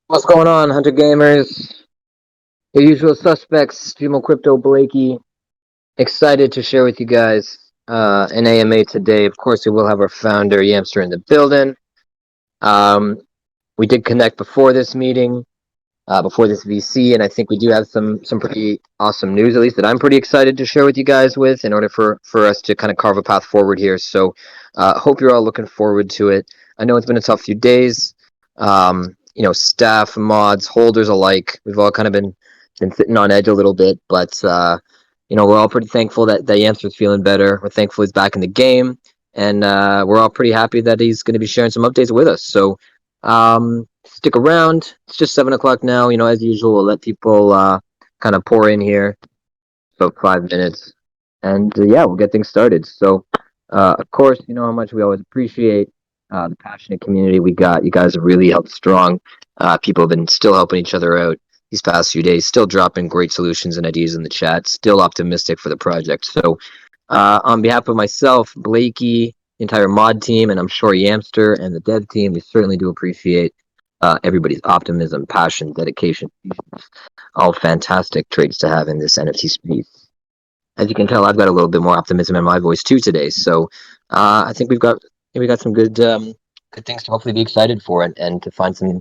What's going on, Hunter Gamers? The usual suspects, Jimo Crypto, Blakey. Excited to share with you guys an AMA today. Of course, we will have our founder, Yamster, in the building. Um, we did connect before this meeting, before this VC, and I think we do have some pretty awesome news, at least that I'm pretty excited to share with you guys with in order for us to kind of carve a path forward here. So hope you're all looking forward to it. I know it's been a tough few days. Staff, mods, holders alike, we've all kind of been sitting on edge a little bit, but we're all pretty thankful that Yamster's feeling better. We're thankful he's back in the game, and we're all pretty happy that he's going to be sharing some updates with us. So stick around. It's just 7 o'clock now. As usual, we'll let people kind of pour in here, about 5 minutes, and yeah, we'll get things started. So, of course, you know how much we always appreciate the passionate community we got. You guys have really helped strong. People have been still helping each other out these past few days, still dropping great solutions and ideas in the chat, still optimistic for the project. So, on behalf of myself, Blakey, the entire mod team, and I'm sure Yamster and the dev team, we certainly do appreciate everybody's optimism, passion, dedication. All fantastic traits to have in this NFT space. As you can tell, I've got a little bit more optimism in my voice too today. So I think we got some good things to hopefully be excited for, and to find some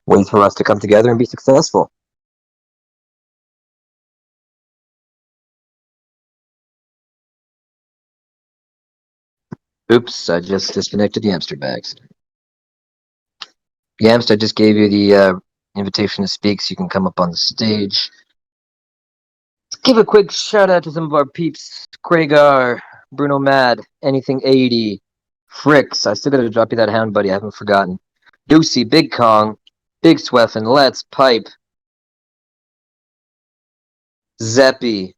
ways for us to come together and be successful. Oops, I just disconnected Yamster bags. Yamster, I just gave you the invitation to speak, so you can come up on the stage. Let's give a quick shout out to some of our peeps: Kragar, Bruno Mad, Anything 80, Fricks. I still gotta drop you that hound, buddy. I haven't forgotten. Deucey, Big Kong, Big Sweffen, Let's Pipe, Zeppy.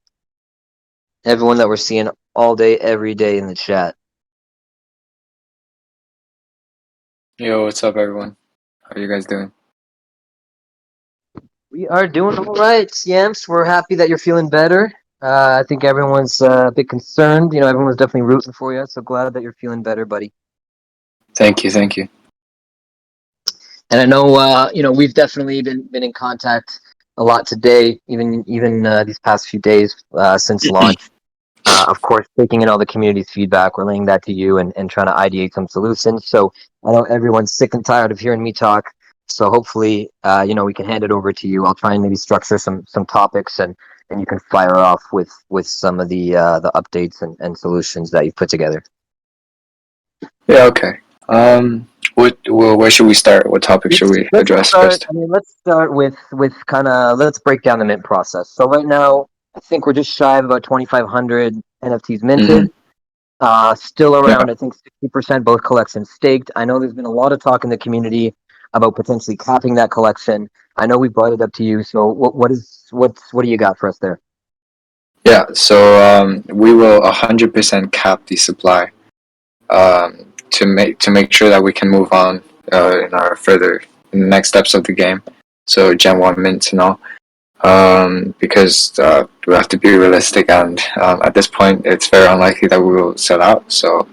Everyone that we're seeing all day, every day in the chat. Yo, what's up, everyone? How are you guys doing? We are doing all right, Yamps. We're happy that you're feeling better. I think everyone's a bit concerned. Everyone's definitely rooting for you. So glad that you're feeling better, buddy. Thank you. And I know, we've definitely been in contact a lot today, even these past few days since launch. Of course, taking in all the community's feedback, we're laying that to you and trying to ideate some solutions. So I know everyone's sick and tired of hearing me talk. So hopefully, we can hand it over to you. I'll try and maybe structure some topics, and you can fire off with some of the updates and solutions that you've put together. Yeah, okay. Where should we start? What topic should we address first? Let's start with let's break down the mint process. So right now, I think we're just shy of about 2,500 NFTs minted. Still around, I think, 60% both collections staked. I know there's been a lot of talk in the community about potentially capping that collection. I know we brought it up to you. So what do you got for us there? Yeah, so we will 100% cap the supply to make sure that we can move on in our in the next steps of the game. So Gen 1 mints and all. Because we have to be realistic, and at this point, it's very unlikely that we will sell out. So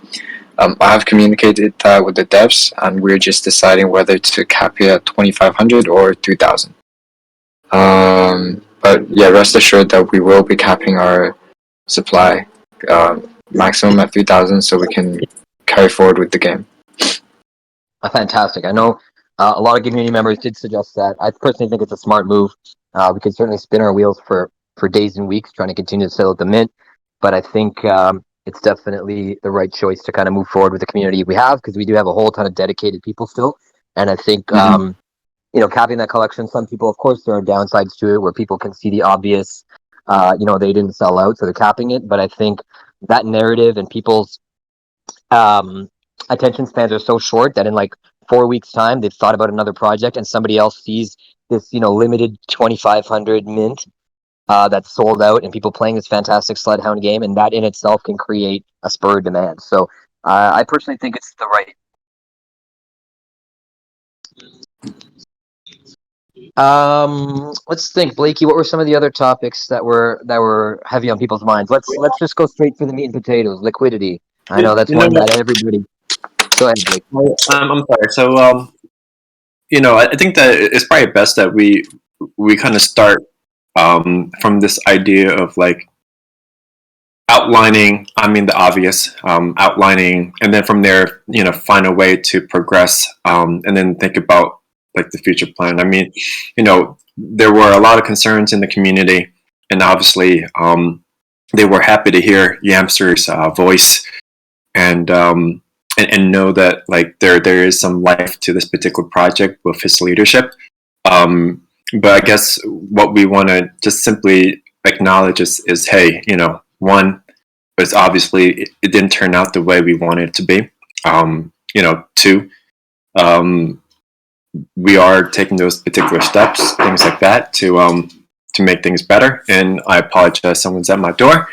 I have communicated that with the devs, and we're just deciding whether to cap it at 2,500 or 3,000. But yeah, rest assured that we will be capping our supply maximum at 3,000, so we can carry forward with the game. Fantastic. I know a lot of community members did suggest that. I personally think it's a smart move. We can certainly spin our wheels for days and weeks trying to continue to sell at the mint, but I think it's definitely the right choice to kind of move forward with the community we have, because we do have a whole ton of dedicated people still. And I think, capping that collection, some people, of course, there are downsides to it where people can see the obvious, they didn't sell out, so they're capping it. But I think that narrative and people's attention spans are so short that in like 4 weeks time they've thought about another project and somebody else sees this limited 2,500 mint that's sold out and people playing this fantastic Sledhound game, and that in itself can create a spur of demand. So I personally think it's the right. Let's think, Blakey. What were some of the other topics that were heavy on people's minds? Let's just go straight for the meat and potatoes. Liquidity. I know that's one that everybody. Go ahead, Blake. I'm sorry. So I think that it's probably best that we kind of start from this idea of like outlining, I mean, the obvious, outlining, and then from there, find a way to progress, and then think about like the future plan. I mean, there were a lot of concerns in the community, and obviously, they were happy to hear Yamster's voice, and know that like there is some life to this particular project with his leadership. But I guess what we want to just simply acknowledge is hey, one, it's obviously it didn't turn out the way we wanted it to be. Two, we are taking those particular steps, things like that, to make things better. And I apologize, someone's at my door.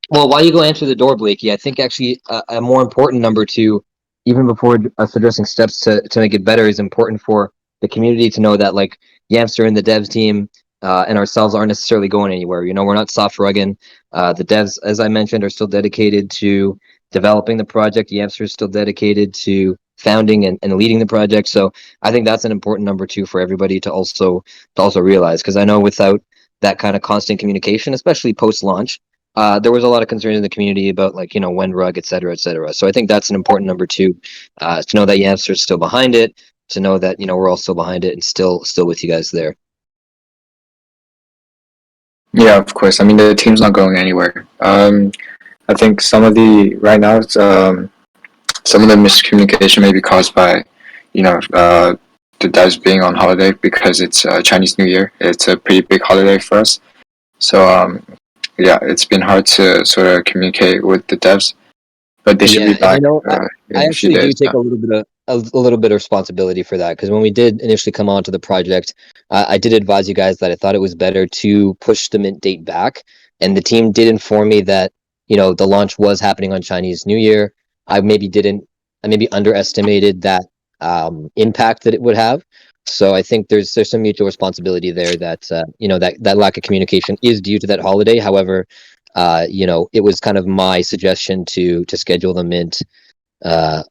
Well, while you go answer the door, Blakey, I think actually a more important number two, even before us addressing steps to make it better, is important for the community to know that like Yamster and the devs team and ourselves aren't necessarily going anywhere. We're not soft rugging. The devs, as I mentioned, are still dedicated to developing the project. Yamster is still dedicated to founding and leading the project. So I think that's an important number two for everybody to also realize, because I know without that kind of constant communication, especially post launch, there was a lot of concern in the community about like when rug, et cetera, et cetera. So I think that's an important number two, to know that Yamster is still behind it, to know that we're all still behind it and still with you guys there. Yeah, of course. I mean, the team's not going anywhere. I think some of the right now, some of the miscommunication may be caused by, the devs being on holiday because it's Chinese New Year. It's a pretty big holiday for us. So yeah, it's been hard to sort of communicate with the devs, but they should be back. I actually do take a little bit of responsibility for that, because when we did initially come onto the project, I did advise you guys that I thought it was better to push the mint date back, and the team did inform me that the launch was happening on Chinese New Year. I maybe underestimated that impact that it would have. So I think there's some mutual responsibility there that that lack of communication is due to that holiday. However, it was kind of my suggestion to schedule the mint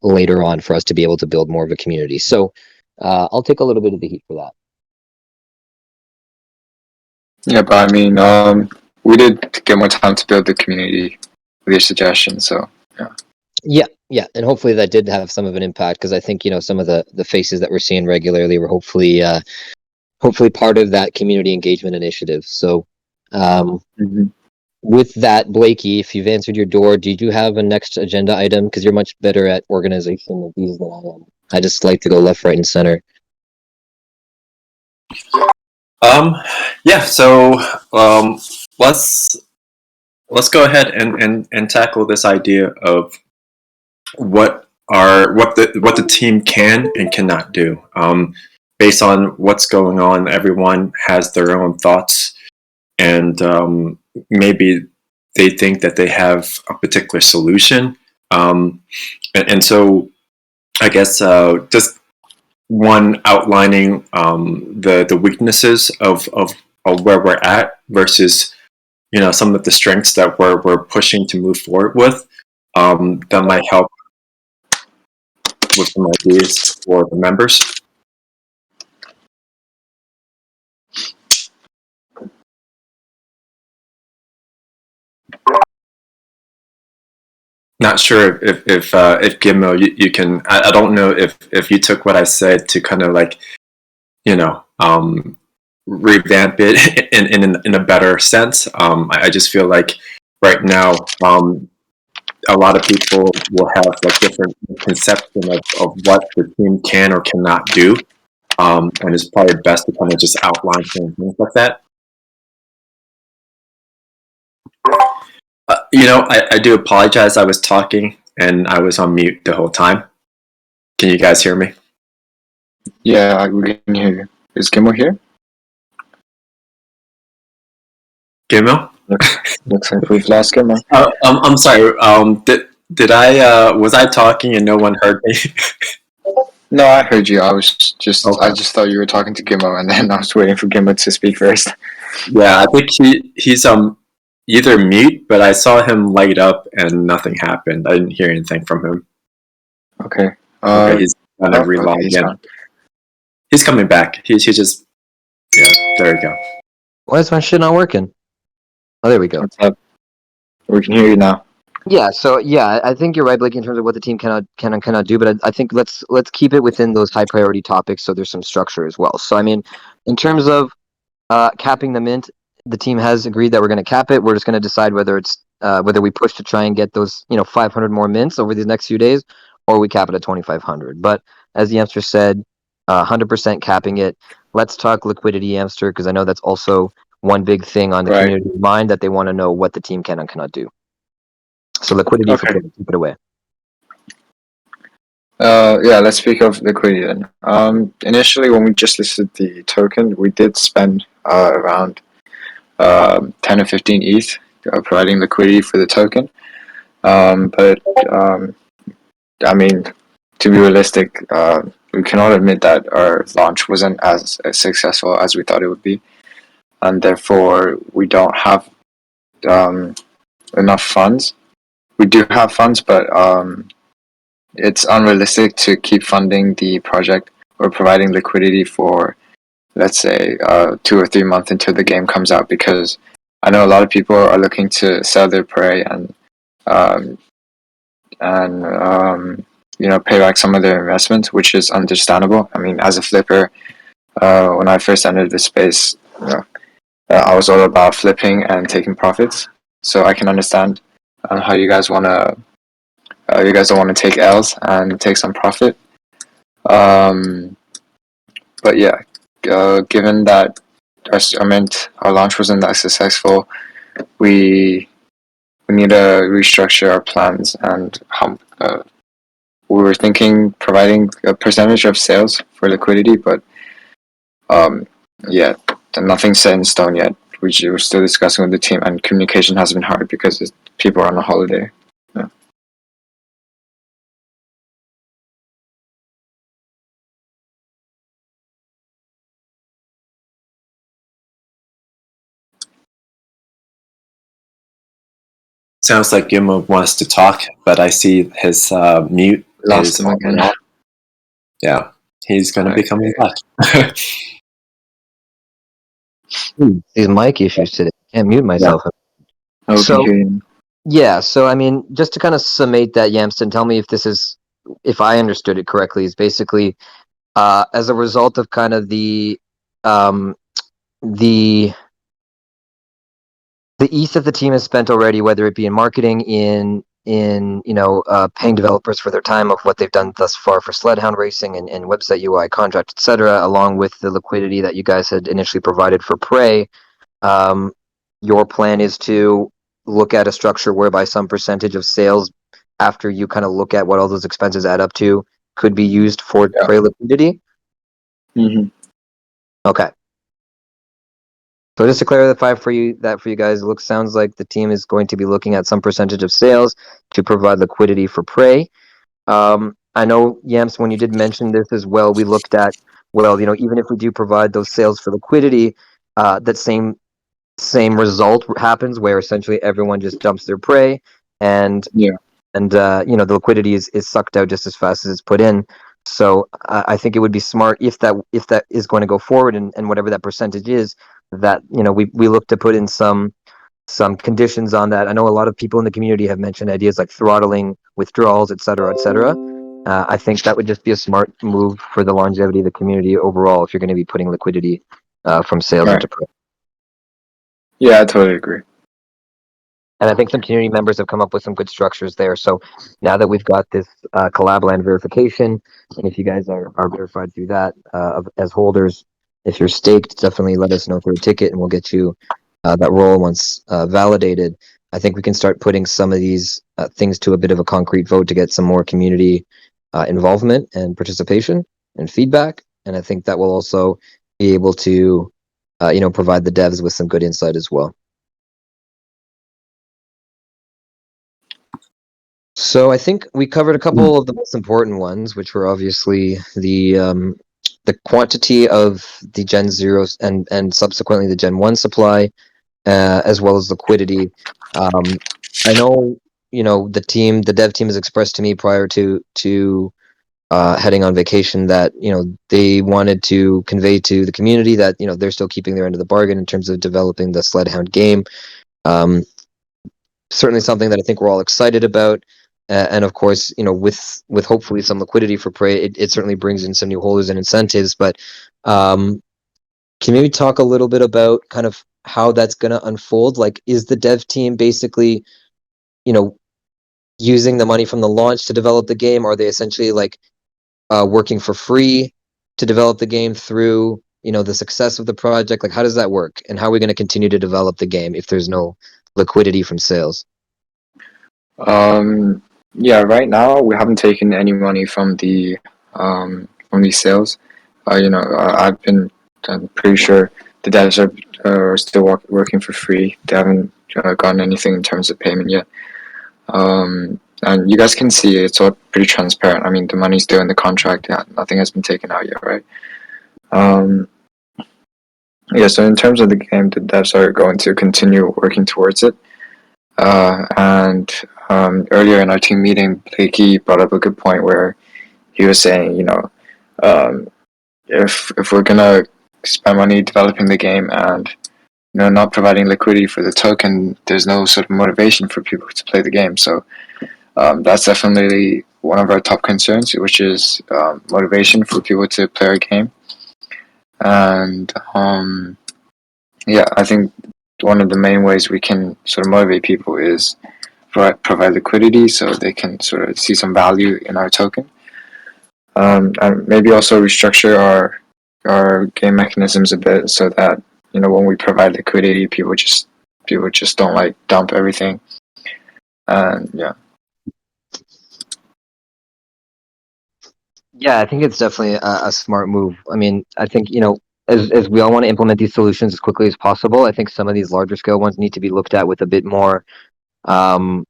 later on for us to be able to build more of a community. So I'll take a little bit of the heat for that. Yeah, but I mean, we did get more time to build the community with your suggestions, so yeah. Yeah, and hopefully that did have some of an impact, because I think some of the faces that we're seeing regularly were hopefully part of that community engagement initiative. So with that, Blakey, if you've answered your door, did you have a next agenda item? Because you're much better at organization of these than I am. I just like to go left, right, and center. Yeah. So let's go ahead and tackle this idea of what the team can and cannot do. Based on what's going on, everyone has their own thoughts, and maybe they think that they have a particular solution. And so I guess just one outlining the weaknesses of where we're at versus some of the strengths that we're pushing to move forward with, that might help with some ideas for the members. Not sure if Gimmo, you can. I don't know if you took what I said to kind of like revamp it in a better sense. I just feel like right now a lot of people will have like different conception of what the team can or cannot do, and it's probably best to kind of just outline things like that. I do apologize. I was talking and I was on mute the whole time. Can you guys hear me? Yeah, we can hear you. Is Gimmo here? Gimmo? Looks like we've lost Gimmo. I'm sorry. Did I was I talking and no one heard me? No, I heard you. I just thought you were talking to Gimmo, and then I was waiting for Gimmo to speak first. Yeah, I think he's either mute, but I saw him light up and nothing happened. I didn't hear anything from him. Okay. He's gonna relog in. He's coming back. He just there you go. Why is my shit not working? Oh, there we go. What's up? We can hear you now. Yeah, so yeah, I think you're right, Blake, in terms of what the team cannot do. But I think let's keep it within those high priority topics, so there's some structure as well. So I mean, in terms of capping the mint, the team has agreed that we're going to cap it. We're just going to decide whether it's whether we push to try and get those 500 more mints over these next few days, or we cap it at 2,500. But as Yamster said, 100% capping it. Let's talk liquidity, Yamster, because I know that's also one big thing on the Right. community's mind, that they want to know what the team can and cannot do. So liquidity for Okay. Twitter, keep it away. Yeah, let's speak of liquidity then. Initially, when we just listed the token, we did spend around 10 or 15 ETH providing liquidity for the token. But I mean, to be realistic, we cannot admit that our launch wasn't as successful as we thought it would be, and therefore we don't have enough funds. We do have funds, but it's unrealistic to keep funding the project or providing liquidity for, let's say, 2 or 3 months until the game comes out, because I know a lot of people are looking to sell their prey and pay back some of their investments, which is understandable. I mean, as a flipper, when I first entered the space, I was all about flipping and taking profits. So I can understand how you guys don't want to take L's and take some profit. But yeah, given that our launch wasn't that successful, we need to restructure our plans, and we were thinking providing a percentage of sales for liquidity, but yeah, nothing's set in stone yet. We're still discussing with the team, and communication has been hard because people are on a holiday. Yeah. Sounds like Gimmo wants to talk, but I see his mute Lost is him on again. and on. Yeah, he's going to be coming back. These mic issues today. Can't mute myself. I So- can hear you. Yeah, so I mean, just to kind of summate that, Yamston, tell me if I understood it correctly, is basically as a result of kind of the ETH that the team has spent already, whether it be in marketing, in paying developers for their time of what they've done thus far for Sledhound Racing and website UI, contract, etc., along with the liquidity that you guys had initially provided for Prey, your plan is to look at a structure whereby some percentage of sales, after you kind of look at what all those expenses add up to, could be used for Prey liquidity? Mm-hmm. Okay. So just to clarify for you guys, sounds like the team is going to be looking at some percentage of sales to provide liquidity for Prey. I know, Yams, when you did mention this as well, we looked at, even if we do provide those sales for liquidity, that same result happens, where essentially everyone just dumps their prey, and the liquidity is sucked out just as fast as it's put in. So I think it would be smart, if that is going to go forward, and whatever that percentage is, that we look to put in some conditions on that. I know a lot of people in the community have mentioned ideas like throttling withdrawals, etc., etc. I think that would just be a smart move for the longevity of the community overall, if you're going to be putting liquidity from sales into Prey. Yeah, I totally agree. And I think some community members have come up with some good structures there. So now that we've got this collab land verification, and if you guys are verified through that as holders, if you're staked, definitely let us know for a ticket, and we'll get you that role once validated. I think we can start putting some of these things to a bit of a concrete vote to get some more community involvement and participation and feedback. And I think that will also be able to, provide the devs with some good insight as well. So I think we covered a couple of the most important ones, which were obviously the quantity of the Gen 0s and subsequently the Gen 1 supply, as well as liquidity. I know, the dev team has expressed to me prior to heading on vacation, that they wanted to convey to the community that they're still keeping their end of the bargain in terms of developing the Sledhound game. Certainly something that I think we're all excited about. And of course, with hopefully some liquidity for Prey, it certainly brings in some new holders and incentives. But can you maybe talk a little bit about kind of how that's going to unfold? Like, is the dev team basically, using the money from the launch to develop the game? Are they essentially like working for free to develop the game through the success of the project? Like, how does that work? And how are we going to continue to develop the game if there's no liquidity from sales? Yeah, right now we haven't taken any money from the sales. I'm pretty sure the devs are still working for free. They haven't gotten anything in terms of payment yet. And you guys can see it's all pretty transparent. I mean, the money's still in the contract. Yeah, nothing has been taken out yet, right? Yeah, so in terms of the game, the devs are going to continue working towards it. And earlier in our team meeting, Blakey brought up a good point where he was saying, if we're gonna spend money developing the game and not providing liquidity for the token, there's no sort of motivation for people to play the game. So that's definitely one of our top concerns, which is motivation for people to play our game. And yeah, I think one of the main ways we can sort of motivate people is provide liquidity so they can sort of see some value in our token. And maybe also restructure our game mechanisms a bit so that when we provide liquidity, people just don't like dump everything. And yeah. Yeah, I think it's definitely a smart move. I mean, I think, as we all want to implement these solutions as quickly as possible, I think some of these larger scale ones need to be looked at with a bit more of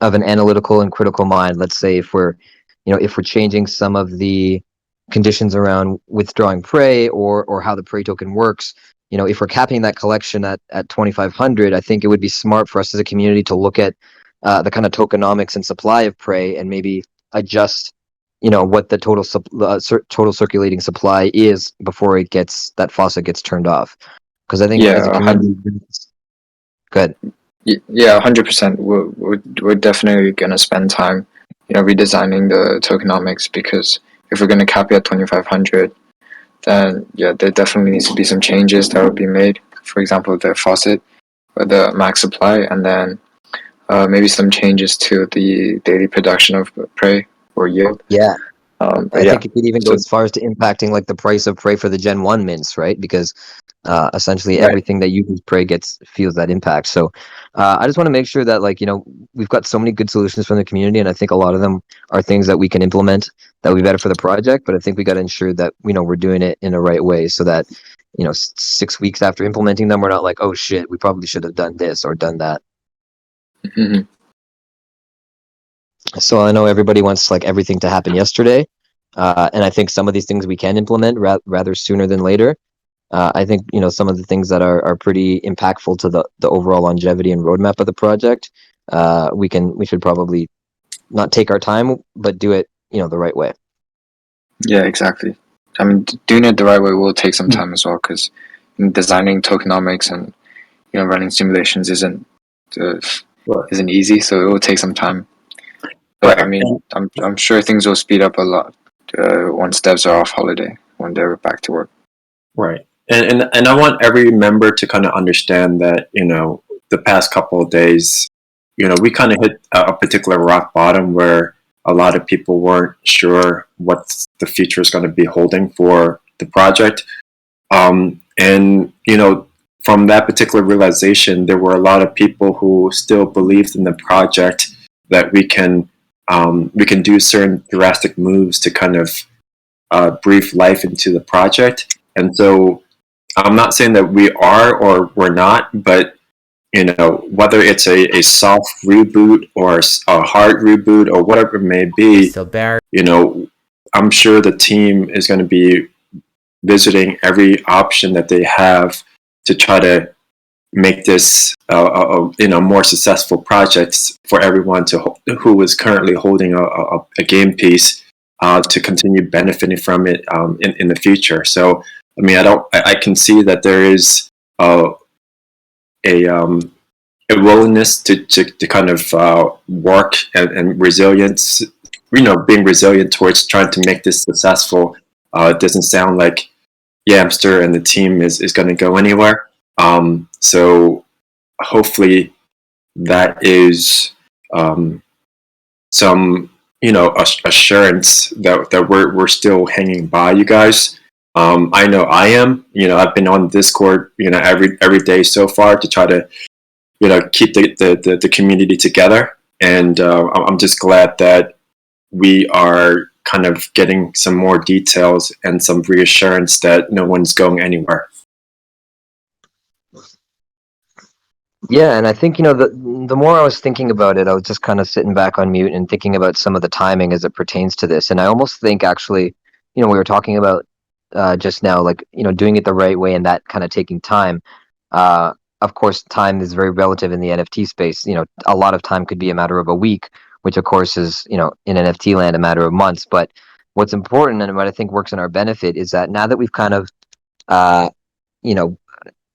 an analytical and critical mind. Let's say if we're changing some of the conditions around withdrawing Prey or how the Prey token works, if we're capping that collection at 2,500, I think it would be smart for us as a community to look at the kind of tokenomics and supply of Prey and maybe adjust what the total circulating supply is before that faucet gets turned off. Because I think as a community, good. Yeah, 100%. We're definitely gonna spend time, redesigning the tokenomics, because if we're gonna cap it at 2,500, then yeah, there definitely needs to be some changes that will be made. For example, the faucet or the max supply, and then maybe some changes to the daily production of Prey or yield. Yeah. I think it could even go as far as to impacting like the price of Prey for the Gen 1 mints, right? Because essentially everything that uses Prey feels that impact. So I just want to make sure that we've got so many good solutions from the community, and I think a lot of them are things that we can implement that will be better for the project. But I think we got to ensure that we're doing it in the right way, so that 6 weeks after implementing them, we're not like, oh shit, we probably should have done this or done that. Mm-hmm. So I know everybody wants everything to happen yesterday, and I think some of these things we can implement rather sooner than later. I think some of the things that are pretty impactful to the overall longevity and roadmap of the project, we should probably not take our time, but do it the right way. Yeah, exactly. I mean, doing it the right way will take some time as well, because designing tokenomics and running simulations isn't easy, so it will take some time. But I mean, I'm sure things will speed up a lot once devs are off holiday, when they're back to work. Right. And I want every member to kind of understand that, the past couple of days, we kind of hit a particular rock bottom where a lot of people weren't sure what the future is going to be holding for the project. And, from that particular realization, there were a lot of people who still believed in the project, that we can do certain drastic moves to kind of breathe life into the project. And so I'm not saying that we are or we're not, but whether it's a soft reboot or a hard reboot or whatever it may be, I'm sure the team is going to be visiting every option that they have to try to make this more successful projects for everyone who is currently holding a game piece to continue benefiting from it in the future. So I mean, I can see that there is a willingness to kind of work and resilience, being resilient towards trying to make this successful. It doesn't sound like Yamster and the team is going to go anywhere. So hopefully that is some assurance that we're still hanging by you guys. I know I am. I've been on Discord every day so far to try to keep the community together, and I'm just glad that we are kind of getting some more details and some reassurance that no one's going anywhere. Yeah, and I think the more I was thinking about it, I was just kind of sitting back on mute and thinking about some of the timing as it pertains to this. And I almost think actually, we were talking about just now, like doing it the right way and that kind of taking time. Of course, time is very relative in the NFT space. A lot of time could be a matter of a week, which of course is in NFT land a matter of months. But what's important and what I think works in our benefit is that now that we've kind of you know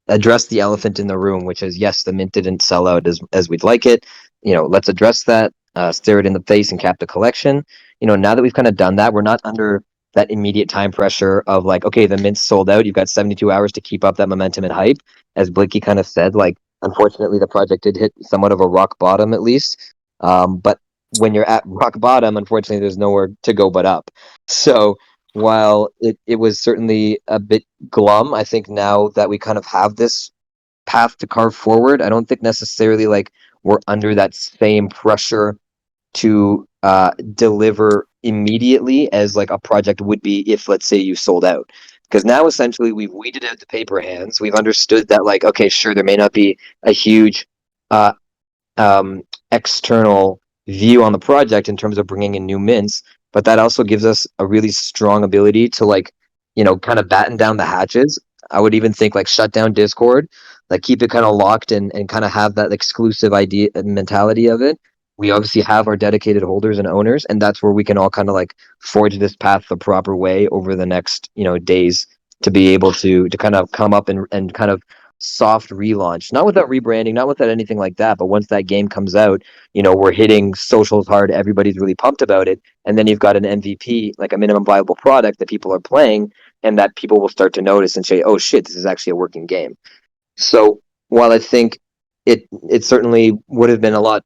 address the elephant in the room, which is yes, the mint didn't sell out as we'd like it. Let's address that, stare it in the face, and cap the collection. Now that we've kind of done that, we're not under that immediate time pressure of like, okay, the mint's sold out. You've got 72 hours to keep up that momentum and hype. As Blakey kind of said, like, unfortunately, the project did hit somewhat of a rock bottom, at least. But when you're at rock bottom, unfortunately, there's nowhere to go but up. So while it was certainly a bit glum, I think now that we kind of have this path to carve forward, I don't think necessarily like we're under that same pressure to deliver immediately as like a project would be if, let's say, you sold out. Because now essentially we've weeded out the paper hands. We've understood that, like, okay, sure, there may not be a huge uh, external view on the project in terms of bringing in new mints, but that also gives us a really strong ability to, like, kind of batten down the hatches. I would even think like shut down Discord, like keep it kind of locked and kind of have that exclusive idea mentality of it. We obviously have our dedicated holders and owners, and that's where we can all kind of like forge this path the proper way over the next days to be able to kind of come up and kind of soft relaunch, not without rebranding, not without anything like that, but once that game comes out, we're hitting socials hard, everybody's really pumped about it, and then you've got an MVP, like a minimum viable product that people are playing, and that people will start to notice and say, oh shit, this is actually a working game. So while I think it certainly would have been a lot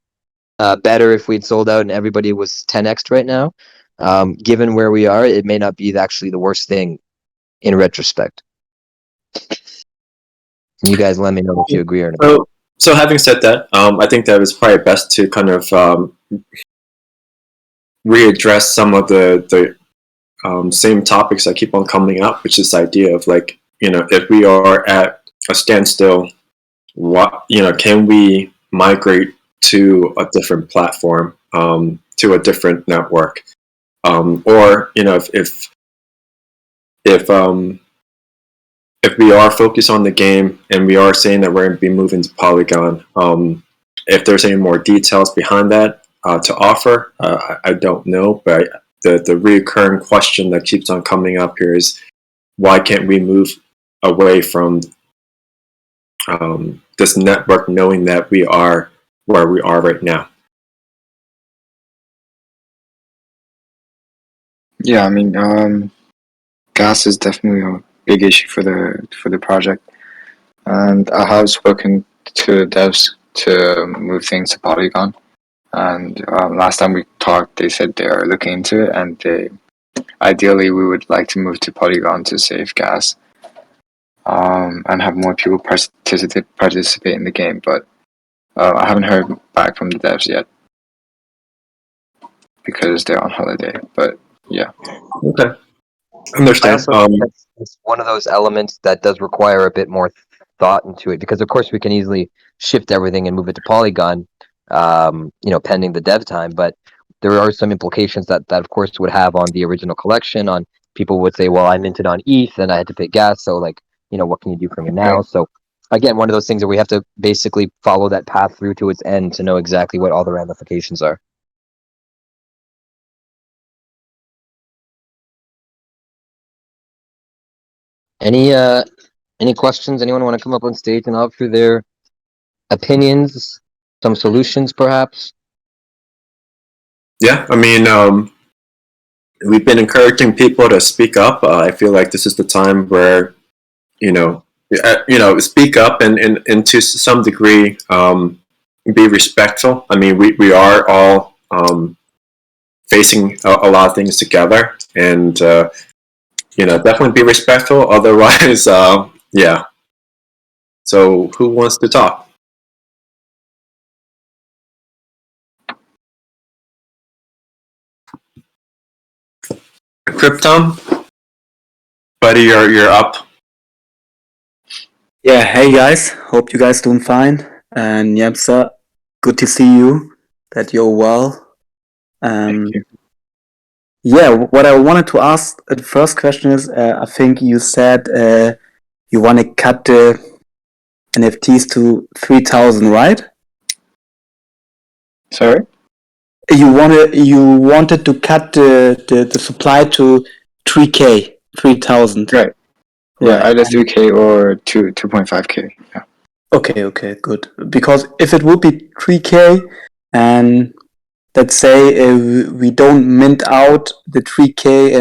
better if we'd sold out and everybody was 10x right now, given where we are, it may not be actually the worst thing in retrospect. You guys let me know if you agree or not. So having said that, I think that it's probably best to kind of readdress some of the same topics that keep on coming up, which is this idea of like, if we are at a standstill, can we migrate to a different platform, to a different network, or if we are focused on the game and we are saying that we're going to be moving to Polygon, if there's any more details behind that to offer, I don't know. But the reoccurring question that keeps on coming up here is, why can't we move away from this network, knowing that we are where we are right now? Yeah, I mean, gas is definitely a big issue for the project, and I have spoken to devs to move things to Polygon. And last time we talked, they said they are looking into it, and ideally we would like to move to Polygon to save gas, and have more people participate in the game. But I haven't heard back from the devs yet because they're on holiday. But yeah. Okay. Understand. It's one of those elements that does require a bit more thought into it, because of course we can easily shift everything and move it to Polygon, pending the dev time. But there are some implications that of course would have on the original collection. On people would say, well, I minted on ETH and I had to pay gas, so like, what can you do for me now? So again, one of those things that we have to basically follow that path through to its end to know exactly what all the ramifications are. Any questions? Anyone want to come up on stage and offer their opinions, some solutions, perhaps? Yeah, I mean, we've been encouraging people to speak up. I feel like this is the time where, speak up and to some degree, be respectful. I mean, we are all facing a lot of things together, and definitely be respectful. Otherwise, yeah. So, who wants to talk? Krypton, buddy, you're up. Yeah, hey guys, hope you guys doing fine. And Yemsa, good to see you, that you're well. Thank you. Yeah, what I wanted to ask, the first question is, I think you said you want to cut the NFTs to 3,000, right? Sorry? You wanted to cut the supply to 3K, 3,000. Right. Yeah, Right. either 3K or 2.5K. Yeah. Okay, good. Because if it would be 3K and let's say we don't mint out the 3K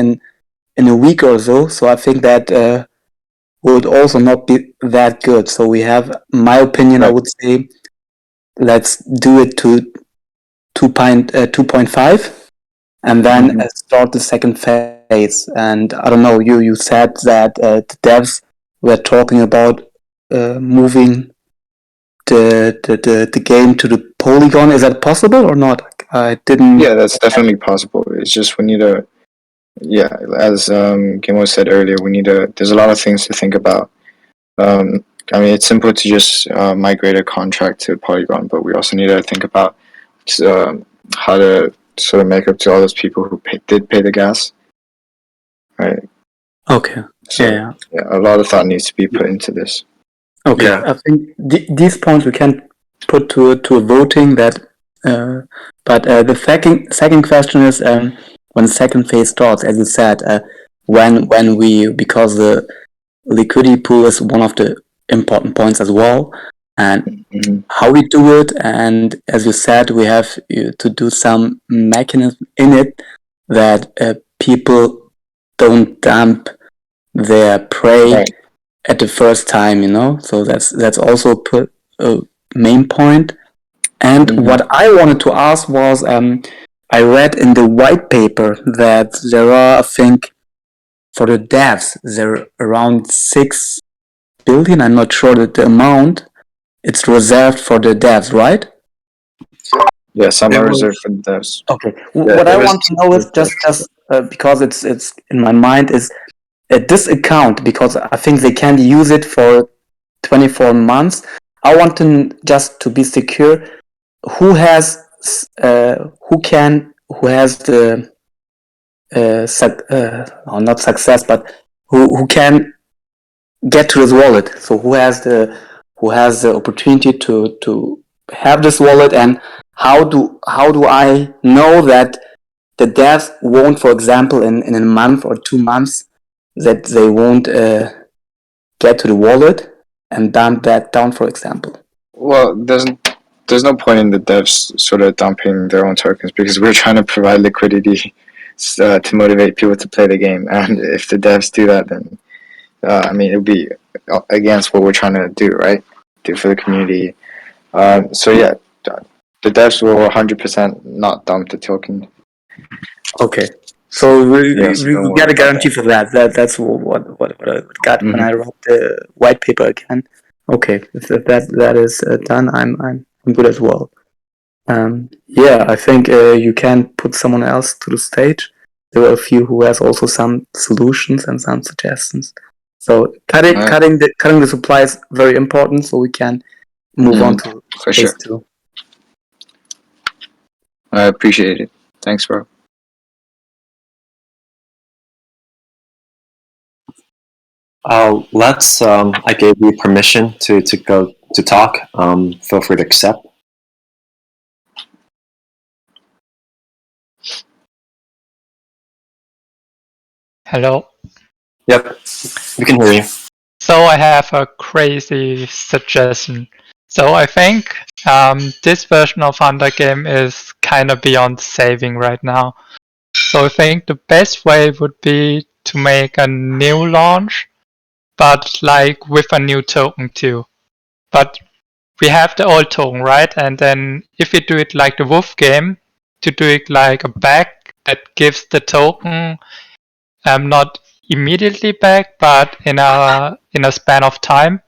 in a week or so I think that would also not be that good. So we have, my opinion, I Right. would say, let's do it to 2.5 and then start the second phase. And I don't know, you said that the devs were talking about moving the game to the Polygon. Is that possible or not? I didn't. Yeah, that's definitely possible. It's just we need to, yeah, as Gimo said earlier, there's a lot of things to think about. I mean, it's simple to just migrate a contract to Polygon, but we also need to think about how to sort of make up to all those people who did pay the gas, right? Okay. So, Yeah. a lot of thought needs to be put into this. Okay. Yeah. I think these points we can put to a voting that. But the second question is when the second phase starts, as you said, when we, because the liquidity pool is one of the important points as well, and how we do it, and as you said, we have to do some mechanism in it that people don't dump their prey Right. at the first time, so that's also a main point. And what I wanted to ask was, I read in the white paper that there are, I think, for the devs, there are around 6 billion. I'm not sure that the amount. It's reserved for the devs, right? Yeah, some It are was- reserved for the devs. Okay. Yeah, What it I was- want to know is just because it's in my mind is this account, because I think they can use it for 24 months. I want to just to be secure. Who has the not success, but who can get to his wallet? So who has the opportunity to have this wallet, and how do I know that the devs won't, for example, in a month or 2 months, that they won't get to the wallet and dump that down, for example? Well, there's no point in the devs sort of dumping their own tokens because we're trying to provide liquidity to motivate people to play the game. And if the devs do that, then I mean, it would be against what we're trying to do, right? Do for the community. So yeah, the devs will 100% not dump the token. Okay. So we Yeah, so don't got worry a about guarantee that. for that. That's what I got when I wrote the white paper again. Okay, if that is done, I'm good as well. Yeah, I think you can put someone else to the stage. There are a few who has also some solutions and some suggestions. So cutting the supply is very important, so we can move on to For phase sure. 2. I appreciate it. Thanks, bro. Let's. I gave you permission to go to talk. Feel free to accept. Hello. Yep, we can hear you. So I have a crazy suggestion. So I think this version of Undergame is kind of beyond saving right now. So I think the best way would be to make a new launch, but like with a new token too. But we have the old token, right? And then if we do it like the Wolf game, to do it like a bag that gives the token not immediately back, but in a span of time.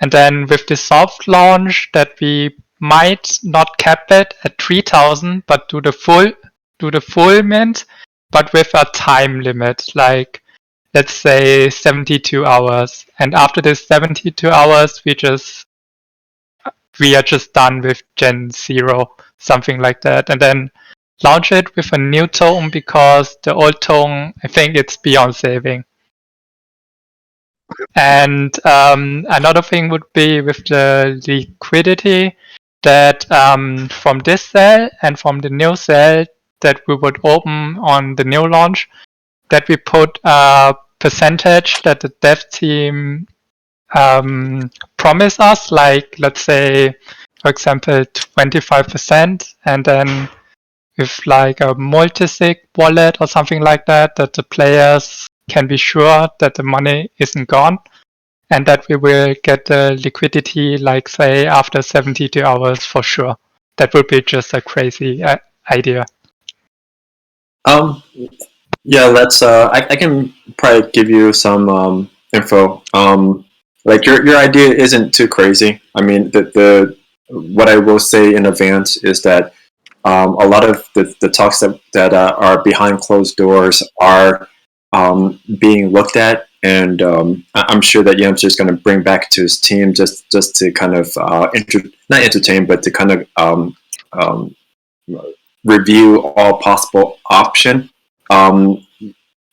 And then with the soft launch, that we might not cap it at 3,000, but do the full mint, but with a time limit, like let's say 72 hours. And after this 72 hours, we are just done with Gen 0, something like that. And then launch it with a new token, because the old token, I think it's beyond saving. And another thing would be with the liquidity, that from this cell and from the new cell that we would open on the new launch, that we put a percentage that the dev team promise us, like let's say, for example, 25%, and then with like a multisig wallet or something like that, that the players can be sure that the money isn't gone, and that we will get the liquidity, like say after 72 hours for sure. That would be just a crazy idea. Yeah, let's. I can probably give you some info. Like your idea isn't too crazy. I mean, the what I will say in advance is that a lot of the talks that are behind closed doors are being looked at, and I'm sure that Yamster is going to bring back to his team just to kind of not entertain, but to kind of review all possible option. I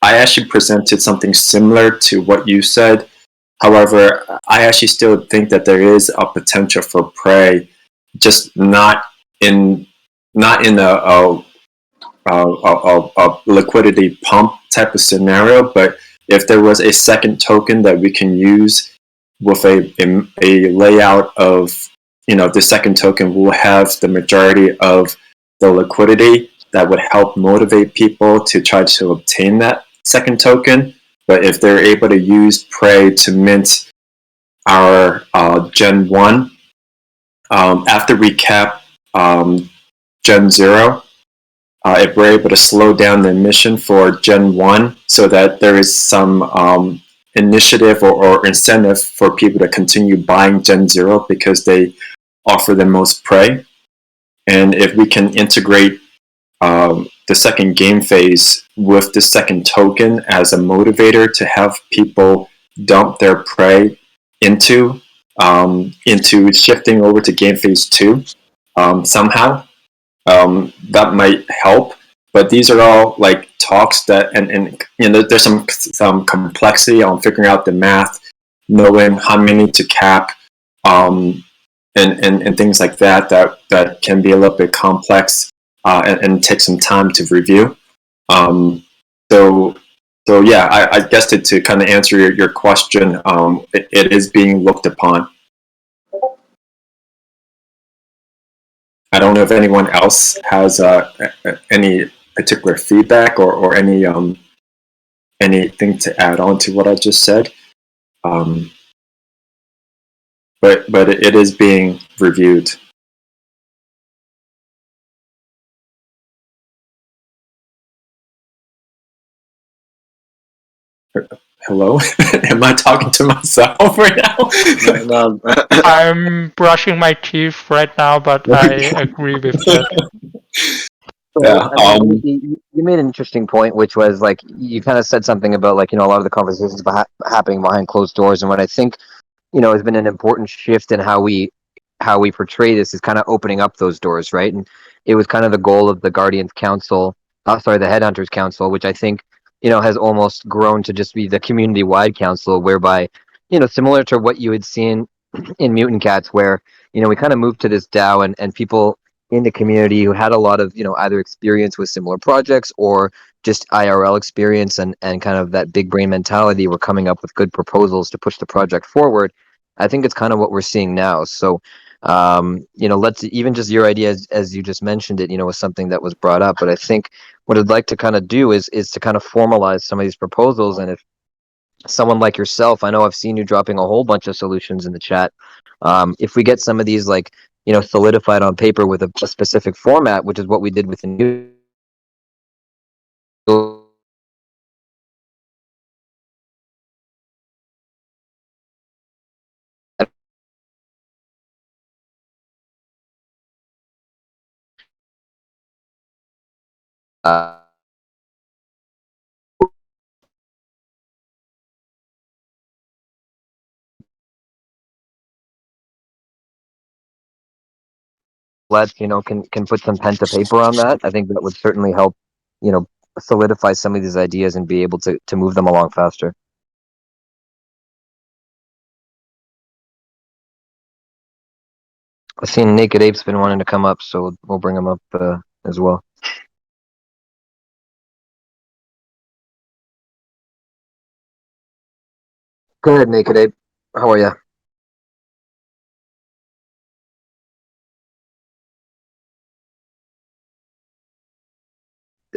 actually presented something similar to what you said. However, I actually still think that there is a potential for Prey, just not in a liquidity pump type of scenario. But if there was a second token that we can use with a layout of, the second token will have the majority of the liquidity that would help motivate people to try to obtain that second token. But if they're able to use Prey to mint our Gen 1, after we cap Gen 0, if we're able to slow down the emission for Gen 1 so that there is some initiative or incentive for people to continue buying Gen 0 because they offer the most Prey. And if we can integrate the second game phase with the second token as a motivator to have people dump their Prey into shifting over to game phase 2 somehow, that might help. But these are all like talks that, and there's some complexity on figuring out the math, knowing how many to cap, and things like that can be a little bit complex, and take some time to review. So yeah, I guess to kind of answer your question, it is being looked upon. I don't know if anyone else has any particular feedback or any anything to add on to what I just said. But it is being reviewed. Hello? Am I talking to myself right now? I'm brushing my teeth right now, but I agree with that. So, Yeah, you made an interesting point, which was like you kind of said something about like a lot of the conversations happening behind closed doors, and what I think has been an important shift in how we portray this is kind of opening up those doors, right? And it was kind of the goal of the Guardians Council, the Headhunters Council, which I think has almost grown to just be the community-wide council, whereby similar to what you had seen in Mutant Cats, where we kind of moved to this DAO and people in the community who had a lot of either experience with similar projects or just IRL experience and kind of that big brain mentality, we're coming up with good proposals to push the project forward. I think it's kind of what we're seeing now. So, let's even just your idea as you just mentioned it, was something that was brought up. But I think what I'd like to kind of do is to kind of formalize some of these proposals. And if someone like yourself, I know I've seen you dropping a whole bunch of solutions in the chat. If we get some of these solidified on paper with a specific format, which is what we did with the new. Let's can put some pen to paper on that. I think that would certainly help solidify some of these ideas and be able to move them along faster. I've seen Naked Ape's been wanting to come up, so we'll bring him up as well. Go ahead, Naked Ape. How are you?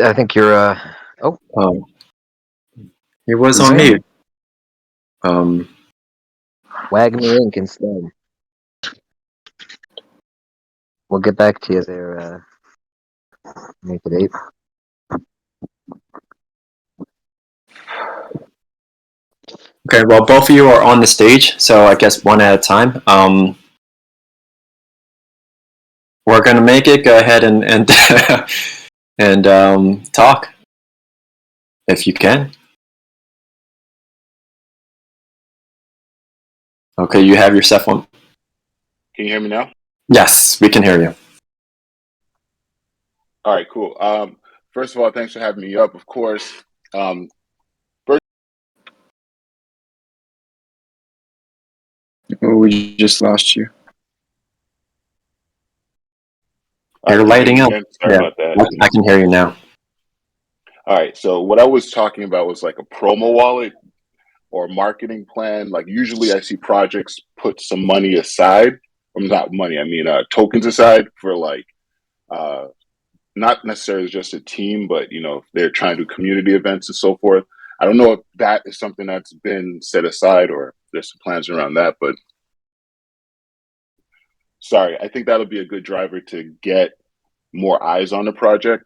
I think you're. Oh, he was Is on he? mute. Wag me ink instead. We'll get back to you there, Naked Ape. Okay, well, both of you are on the stage, so I guess one at a time. We're gonna make it. Go ahead and and talk if you can. Okay, you have your cell phone. Can you hear me now? Yes, we can hear you. All right, cool. First of all, thanks for having me up. Of course, We just lost you. You're lighting up. Sorry Yeah, about that. I can hear you now. All right, so what I was talking about was like a promo wallet or marketing plan. Like usually I see projects put some money aside, or not money, I mean tokens aside for like not necessarily just a team, but they're trying to do community events and so forth. I don't know if that is something that's been set aside or there's some plans around that, but sorry, I think that'll be a good driver to get more eyes on the project.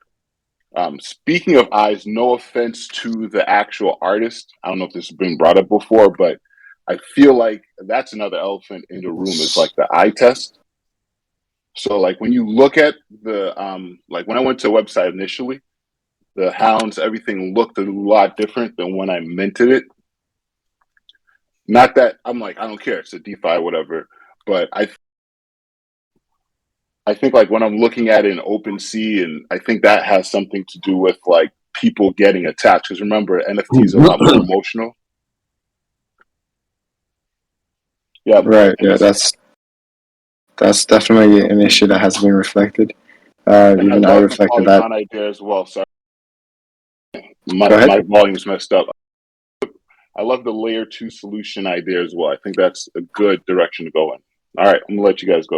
Speaking of eyes, no offense to the actual artist. I don't know if this has been brought up before, but I feel like that's another elephant in the room is like the eye test. So like when you look at the like when I went to a website initially, the hounds, everything looked a lot different than when I minted it. Not that I'm like, I don't care, it's a DeFi, whatever. But I think like when I'm looking at it in OpenSea, and I think that has something to do with like people getting attached. Because remember, NFTs are a lot more emotional. Yeah, Right. Yeah, that's definitely an issue that has been reflected. Even I love the reflected that. Polygon idea as well. Sorry, my volume's messed up. I love the layer 2 solution idea as well. I think that's a good direction to go in. All right, I'm gonna let you guys go.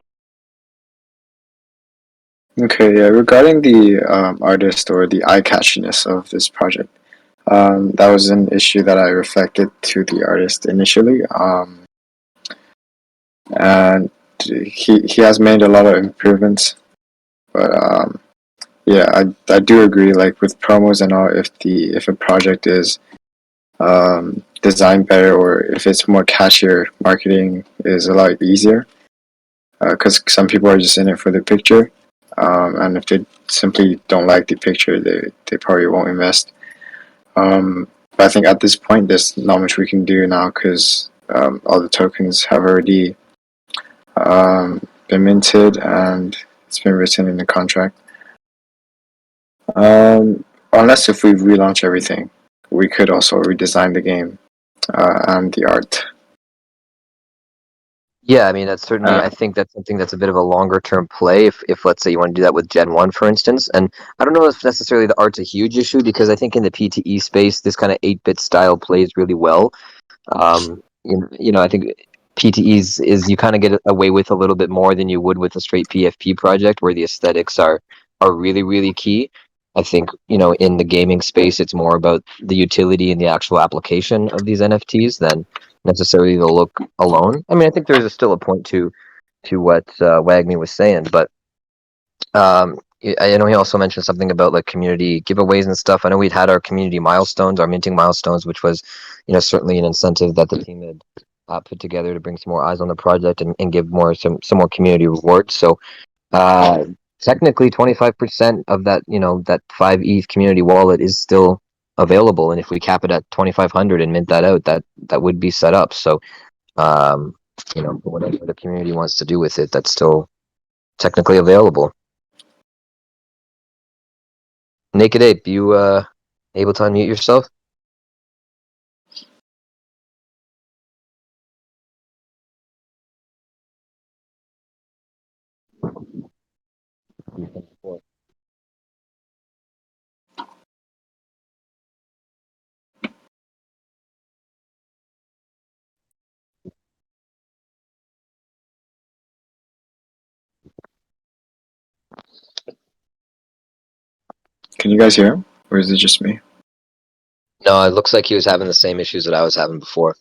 Okay, yeah. Regarding the artist or the eye catchiness of this project, that was an issue that I reflected to the artist initially. And he has made a lot of improvements, but yeah, I do agree. Like with promos and all, if a project is designed better or if it's more catchier, marketing is a lot easier. Because some people are just in it for the picture, and if they simply don't like the picture, they probably won't invest. But I think at this point, there's not much we can do now because all the tokens have already been minted and it's been written in the contract. Unless if we relaunch everything, we could also redesign the game and the art. Yeah, I mean that's certainly. I think that's something that's a bit of a longer term play. If let's say you want to do that with Gen 1, for instance, and I don't know if necessarily the art's a huge issue because I think in the PTE space, this kind of 8-bit style plays really well. I think PTEs is you kind of get away with a little bit more than you would with a straight PFP project, where the aesthetics are really really key. I think in the gaming space, it's more about the utility and the actual application of these NFTs than necessarily the look alone. I mean, I think there's still a point to what Wagme was saying, but I know he also mentioned something about like community giveaways and stuff. I know we'd had our community milestones, our minting milestones, which was certainly an incentive that the team had put together to bring some more eyes on the project and give some more community rewards. So technically 25% of that that 5 ETH community wallet is still available, and if we cap it at 2,500 and mint that out, that would be set up. So whatever the community wants to do with it, that's still technically available. Naked Ape, you able to unmute yourself? Can you guys hear him, or is it just me? No, it looks like he was having the same issues that I was having before.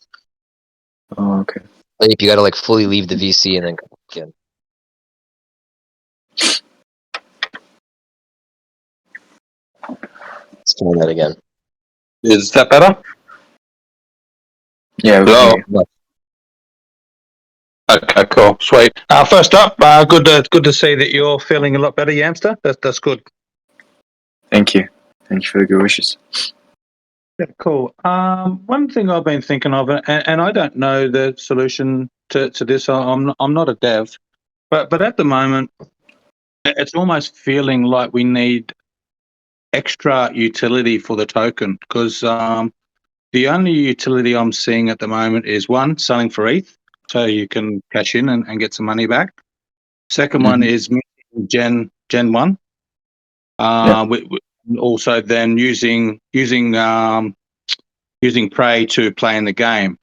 Oh, okay. Ape, you gotta like fully leave the VC and then come back in. Let's try that again. Is that better? Yeah. we Hello? can hear Okay, cool, sweet. First up, good to see that you're feeling a lot better, Yamster. That's good. you. Thank you for the good wishes. Yeah, cool. One thing I've been thinking of, and I don't know the solution to this. I'm not a dev, but at the moment, it's almost feeling like we need extra utility for the token because the only utility I'm seeing at the moment is one, selling for ETH, so you can cash in and get some money back. Second one is Gen 1. Also then using Prey to play in the game.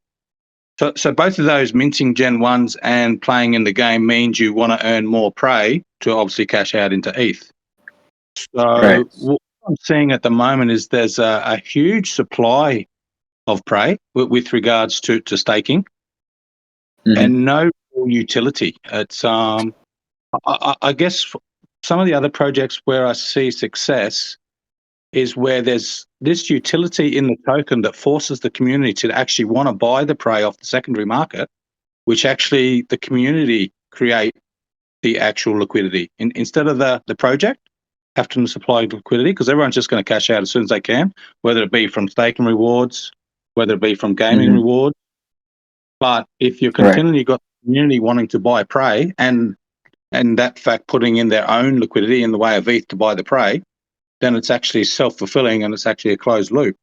So both of those minting Gen 1s and playing in the game means you want to earn more Prey to obviously cash out into ETH. So Right. what I'm seeing at the moment is there's a huge supply of Prey with regards to staking and no utility. It's I guess some of the other projects where I see success is where there's this utility in the token that forces the community to actually want to buy the Prey off the secondary market, which actually the community create the actual liquidity instead of the project having to supply liquidity, because everyone's just going to cash out as soon as they can, whether it be from staking rewards, whether it be from gaming rewards. But if you continually got the community wanting to buy Prey and that fact putting in their own liquidity in the way of ETH to buy the Prey, then it's actually self-fulfilling and it's actually a closed loop.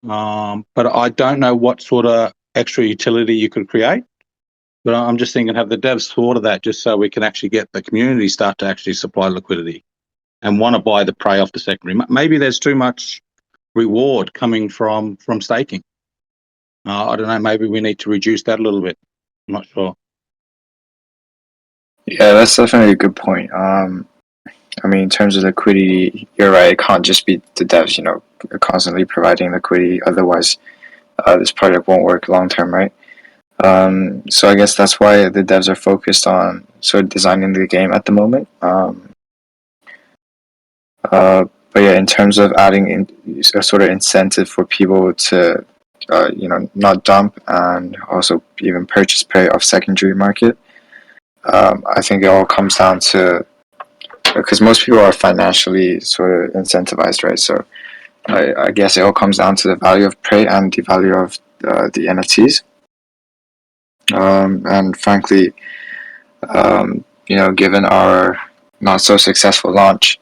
But I don't know what sort of extra utility you could create. But I'm just thinking, have the devs thought of that just so we can actually get the community start to actually supply liquidity and want to buy the Prey off the secondary. Maybe there's too much reward coming from staking. I don't know. Maybe we need to reduce that a little bit. I'm not sure. Yeah, that's definitely a good point. I mean, in terms of liquidity, you're right. It can't just be the devs, constantly providing liquidity. Otherwise, this project won't work long term, right? So I guess that's why the devs are focused on sort of designing the game at the moment. But yeah, in terms of adding a sort of incentive for people to, not dump and also even purchase Prey off secondary market, I think it all comes down to, because most people are financially sort of incentivized, right? So I guess it all comes down to the value of Prey and the value of the NFTs. And frankly, given our not so successful launch,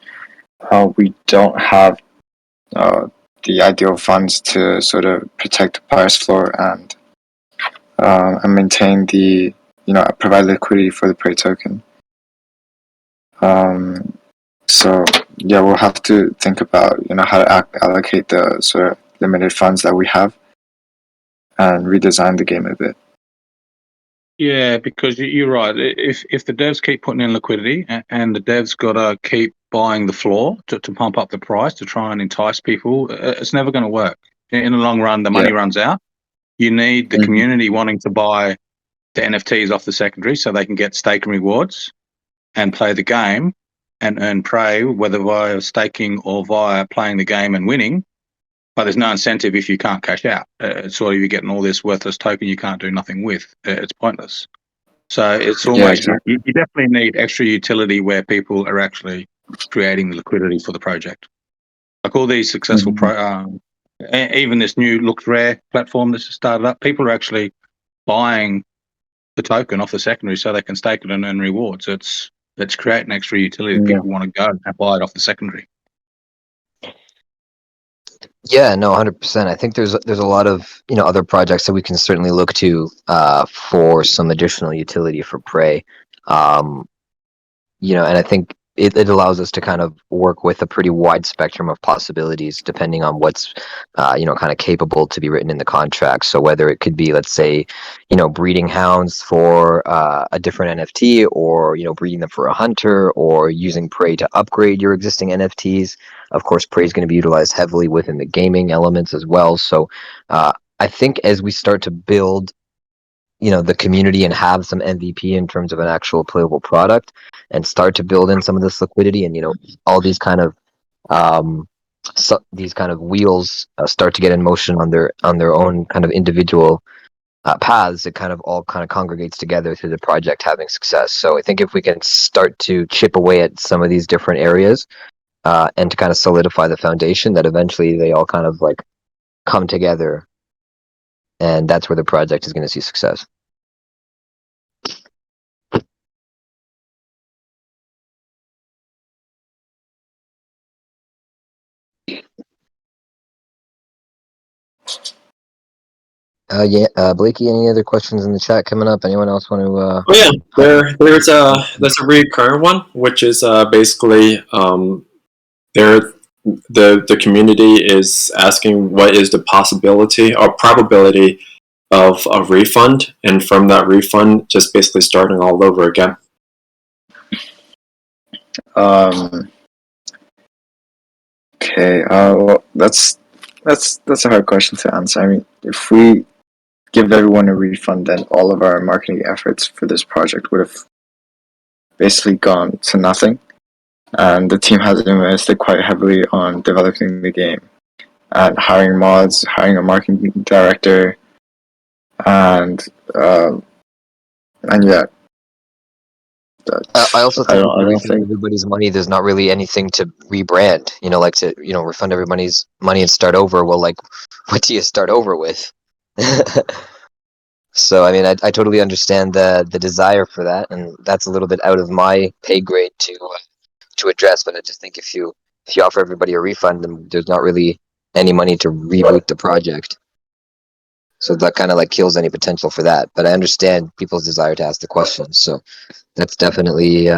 we don't have the ideal funds to sort of protect the price floor and maintain the provide liquidity for the Prey token. So yeah, we'll have to think about how to allocate the sort of limited funds that we have and redesign the game a bit. Yeah, because you're right. If the devs keep putting in liquidity and the devs got to keep buying the floor to pump up the price to try and entice people, it's never going to work. In the long run, the money runs out. You need the community wanting to buy the NFTs off the secondary so they can get stake and rewards and play the game and earn Prey, whether via staking or via playing the game and winning. But there's no incentive if you can't cash out. It's sort of you're getting all this worthless token you can't do nothing with. It's pointless. So it's almost, exactly. you definitely need extra utility where people are actually creating the liquidity for the project. Like all these successful even this new Looks Rare platform that's started up, people are actually buying the token off the secondary so they can stake it and earn rewards. It's creating extra utility that people want to go and buy it off the secondary. Yeah, no, 100%. I think there's a lot of other projects that we can certainly look to for some additional utility for Prey. And I think it allows us to kind of work with a pretty wide spectrum of possibilities depending on what's kind of capable to be written in the contract. So whether it could be, let's say, breeding hounds for a different NFT, or breeding them for a hunter, or using Prey to upgrade your existing NFTs. Of course, Prey is going to be utilized heavily within the gaming elements as well. So I think as we start to build the community and have some MVP in terms of an actual playable product, and start to build in some of this liquidity, and all these kind of wheels start to get in motion on their own kind of individual paths, it kind of all congregates together to the project having success. So I think if we can start to chip away at some of these different areas and to kind of solidify the foundation, that eventually they all kind of like come together, and that's where the project is going to see success. Blakey, any other questions in the chat coming up? Anyone else want to? Oh yeah, there's a recurrent one, which is basically the community is asking what is the possibility or probability of a refund, and from that refund, just basically starting all over again. Okay. Well, that's a hard question to answer. I mean, if we give everyone a refund, then all of our marketing efforts for this project would have basically gone to nothing. And the team has invested quite heavily on developing the game and hiring mods, hiring a marketing director, and yeah. I also think I don't think everybody's money, there's not really anything to rebrand. Like to refund everybody's money and start over. Well, like, what do you start over with? So I mean, I totally understand the desire for that, and that's a little bit out of my pay grade to address. But I just think if you offer everybody a refund, then there's not really any money to reboot the project. So that kind of like kills any potential for that. But I understand people's desire to ask the questions. So that's definitely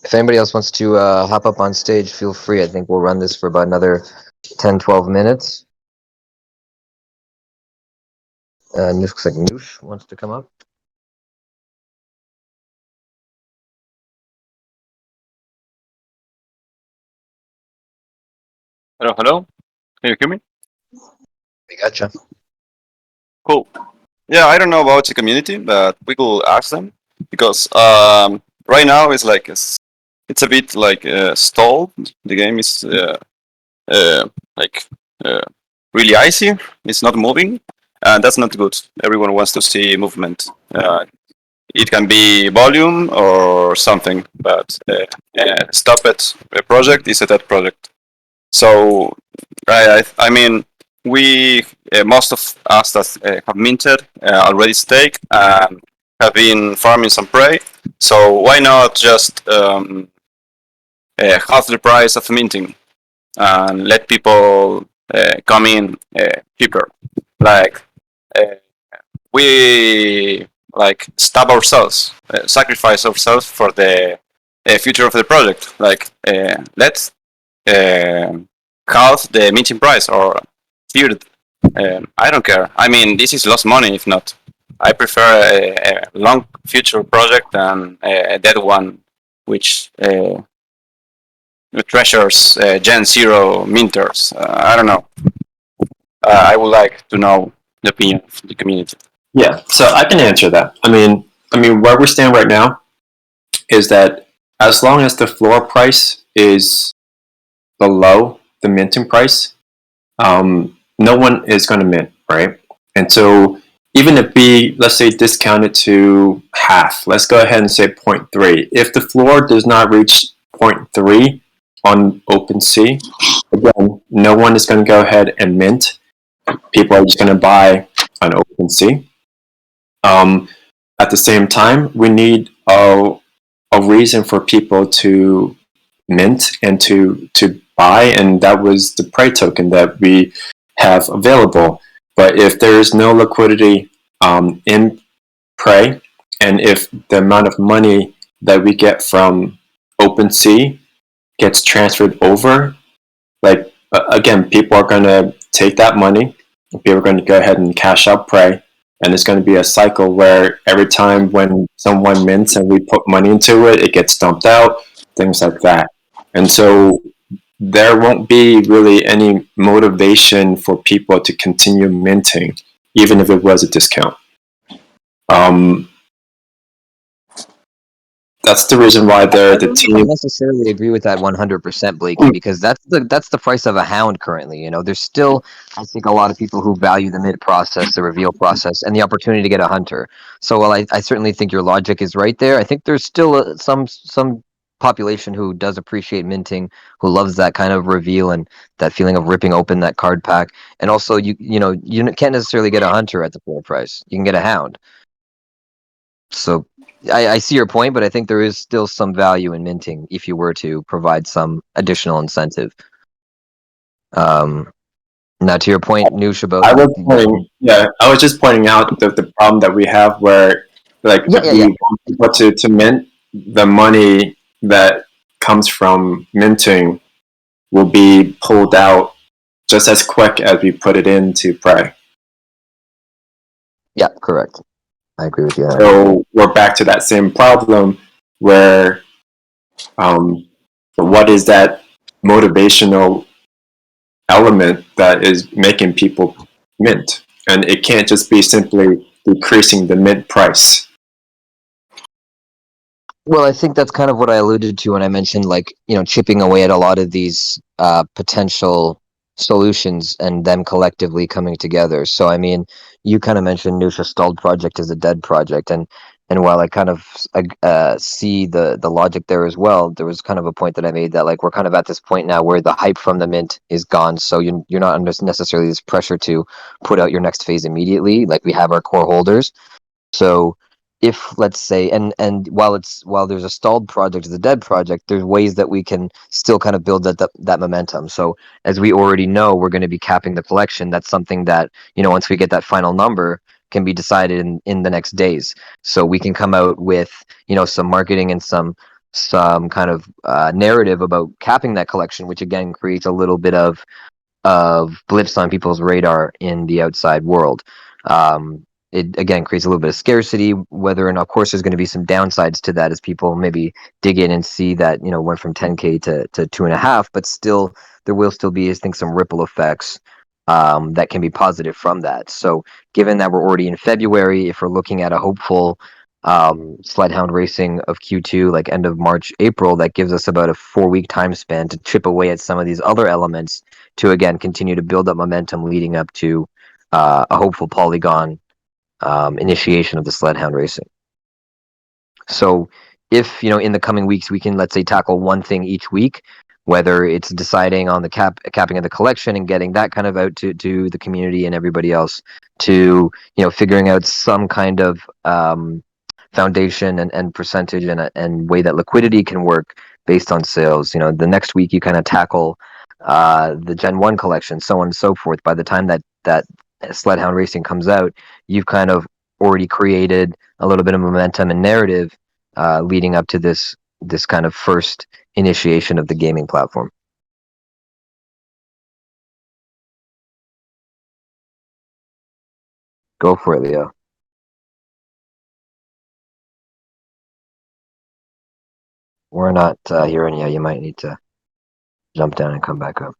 if anybody else wants to hop up on stage, feel free. I think we'll run this for about another 10-12 minutes. Looks like Noosh wants to come up. Hello? Can you hear me? We gotcha. Cool. Yeah, I don't know about the community, but we could ask them because right now it's like it's a bit like stalled. The game is really icy. It's not moving, and that's not good. Everyone wants to see movement it can be volume or something, but stop it. A project is a dead project. So I mean, we most of us that have minted already stake and have been farming some prey. So why not just half the price of minting and let people come in cheaper? Like we like stab ourselves, sacrifice ourselves for the future of the project. Like let's half the minting price or third. I don't care. I mean, this is lost money if not. I prefer a long future project than a dead one, which treasures Gen Zero minters. I don't know. I would like to know the opinion of the community. Yeah, so I can answer that. I mean, where we stand right now is that as long as the floor price is below the minting price, no one is going to mint, right? And so even if we, let's say, discount it to half, let's go ahead and say 0.3. If the floor does not reach 0.3 on OpenSea, again, no one is going to go ahead and mint. People are just going to buy on OpenSea. At the same time, we need a reason for people to mint and to buy, and that was the Prey token that we have available. But if there is no liquidity in Prey, and if the amount of money that we get from OpenSea gets transferred over, like again, people are going to take that money, people are going to go ahead and cash out Prey, and it's going to be a cycle where every time when someone mints and we put money into it, it gets dumped out, things like that. And so there won't be really any motivation for people to continue minting, even if it was a discount. That's the reason why the team. I don't necessarily agree with that 100%, Blakey, because that's the price of a hound currently. You know, there's still, I think, a lot of people who value the mint process, the reveal process, and the opportunity to get a hunter. So while I certainly think your logic is right there, I think there's still some population who does appreciate minting, who loves that kind of reveal and that feeling of ripping open that card pack. And also, you can't necessarily get a hunter at the full price. You can get a hound. So I see your point, but I think there is still some value in minting if you were to provide some additional incentive. Now, to your point, Noosh, about I was just pointing out the problem that we have where, like, if we want people to mint, the money that comes from minting will be pulled out just as quick as we put it into Prey. Yeah, correct. I agree with you. So we're back to that same problem where what is that motivational element that is making people mint? And it can't just be simply decreasing the mint price. Well, I think that's kind of what I alluded to when I mentioned, like, chipping away at a lot of these potential solutions and them collectively coming together. So, I mean, you kind of mentioned Nusha stalled project is a dead project, and while I kind of see the logic there as well, there was kind of a point that I made that, like, we're kind of at this point now where the hype from the mint is gone, so you're not under necessarily this pressure to put out your next phase immediately. Like, we have our core holders, so if, let's say, and while there's a stalled project, as a dead project, there's ways that we can still kind of build that momentum. So as we already know, we're going to be capping the collection. That's something that, once we get that final number, can be decided in the next days. So we can come out with, some marketing and some kind of narrative about capping that collection, which again creates a little bit of blips on people's radar in the outside world. It again creates a little bit of scarcity, whether or not, of course, there's going to be some downsides to that as people maybe dig in and see that, went from 10K to 2.5, but still, there will still be, I think, some ripple effects that can be positive from that. So given that we're already in February, if we're looking at a hopeful Sledhound racing of Q2, like end of March, April, that gives us about a 4-week time span to chip away at some of these other elements to, again, continue to build up momentum leading up to a hopeful Polygon initiation of the Sledhound racing. So if, in the coming weeks, we can, let's say, tackle one thing each week, whether it's deciding on the capping of the collection and getting that kind of out to the community and everybody else, to, figuring out some kind of foundation and percentage and way that liquidity can work based on sales. The next week you kind of tackle the Gen 1 collection, so on and so forth. By the time that Sledhound Racing comes out, you've kind of already created a little bit of momentum and narrative leading up to this kind of first initiation of the gaming platform. Go for it, Leo. We're not hearing you. You might need to jump down and come back up.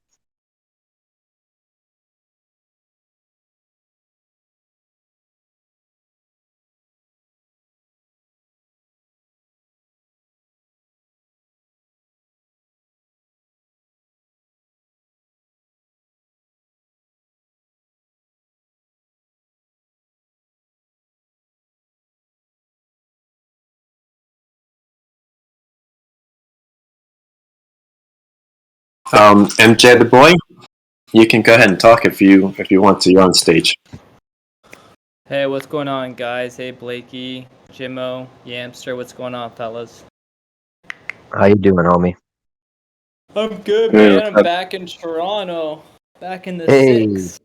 MJ the boy, you can go ahead and talk if you want to. You're on stage. Hey, what's going on, guys? Hey, Blakey, Jimmo, Yamster, what's going on, fellas? How you doing, homie? I'm good, Hey, man. I'm back in Toronto, back in the Hey. 6.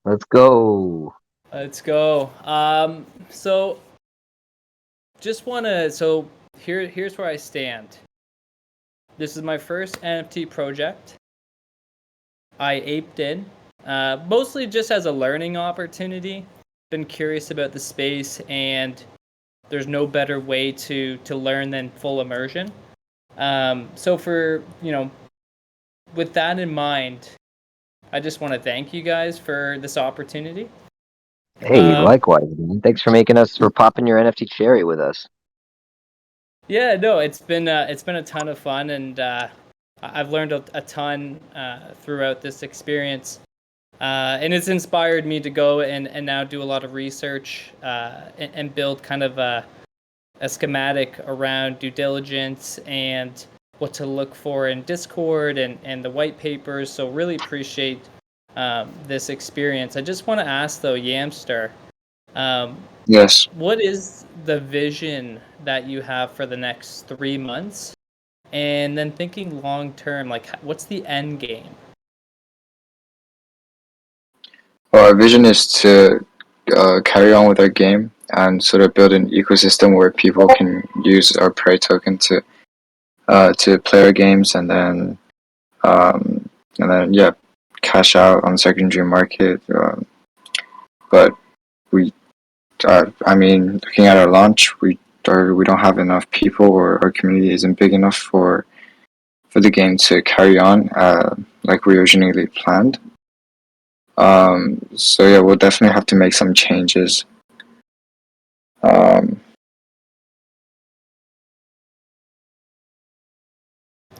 Let's go. Let's go. So just wanna. So here's where I stand. This is my first NFT project. I aped in, mostly just as a learning opportunity. Been curious about the space, and there's no better way to learn than full immersion. So for, with that in mind, I just want to thank you guys for this opportunity. Hey, likewise, man. Thanks for popping your NFT cherry with us. Yeah, no, it's been a ton of fun, and I've learned a ton throughout this experience. And it's inspired me to go and now do a lot of research and build kind of a schematic around due diligence and what to look for in Discord and the white papers. So really appreciate this experience. I just want to ask, though, Yamster, Yes. what is the vision that you have for the next 3 months? And then thinking long term, like, what's the end game? Well, our vision is to carry on with our game and sort of build an ecosystem where people can use our Prey token to play our games, and then cash out on secondary market. But we, looking at our launch, we don't have enough people, or our community isn't big enough for the game to carry on like we originally planned. So yeah, we'll definitely have to make some changes. And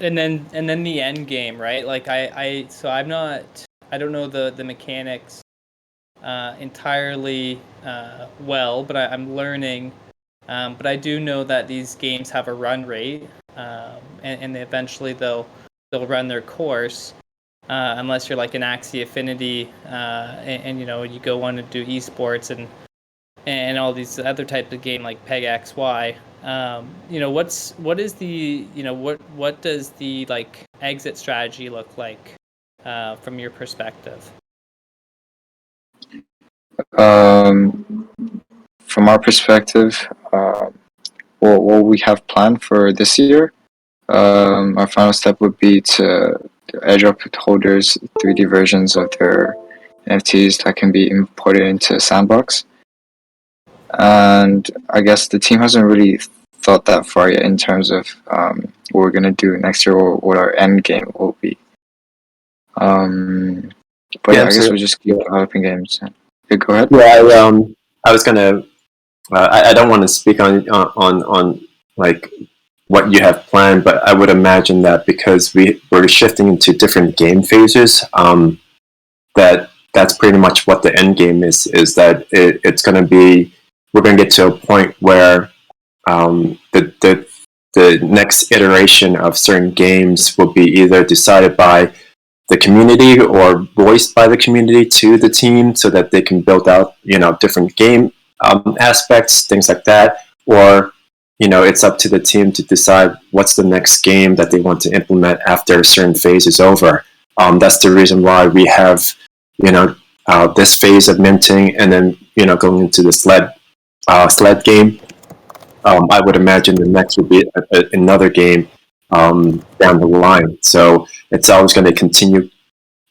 then the end game, right? Like I don't know the mechanics entirely well, but I'm learning. But I do know that these games have a run rate, and eventually they'll run their course. Unless you're like an Axie Affinity, and you go on to do esports and all these other types of game like Peg XY. What does the like exit strategy look like from your perspective? From our perspective, what we have planned for this year, our final step would be to airdrop holders 3D versions of their NFTs that can be imported into Sandbox. And I guess the team hasn't really thought that far yet in terms of what we're going to do next year, or what our end game will be. But yeah, I guess we'll just keep developing games. Yeah, go ahead. Yeah, I was gonna. I don't want to speak on like what you have planned, but I would imagine that because we're shifting into different game phases, that's pretty much what the end game is that it's going to be. We're going to get to a point where the next iteration of certain games will be either decided by the community or voiced by the community to the team, so that they can build out, different game aspects, things like that, or it's up to the team to decide what's the next game that they want to implement after a certain phase is over. That's the reason why we have this phase of minting, and then going into the sled game. I would imagine the next would be another game down the line. So it's always going to continue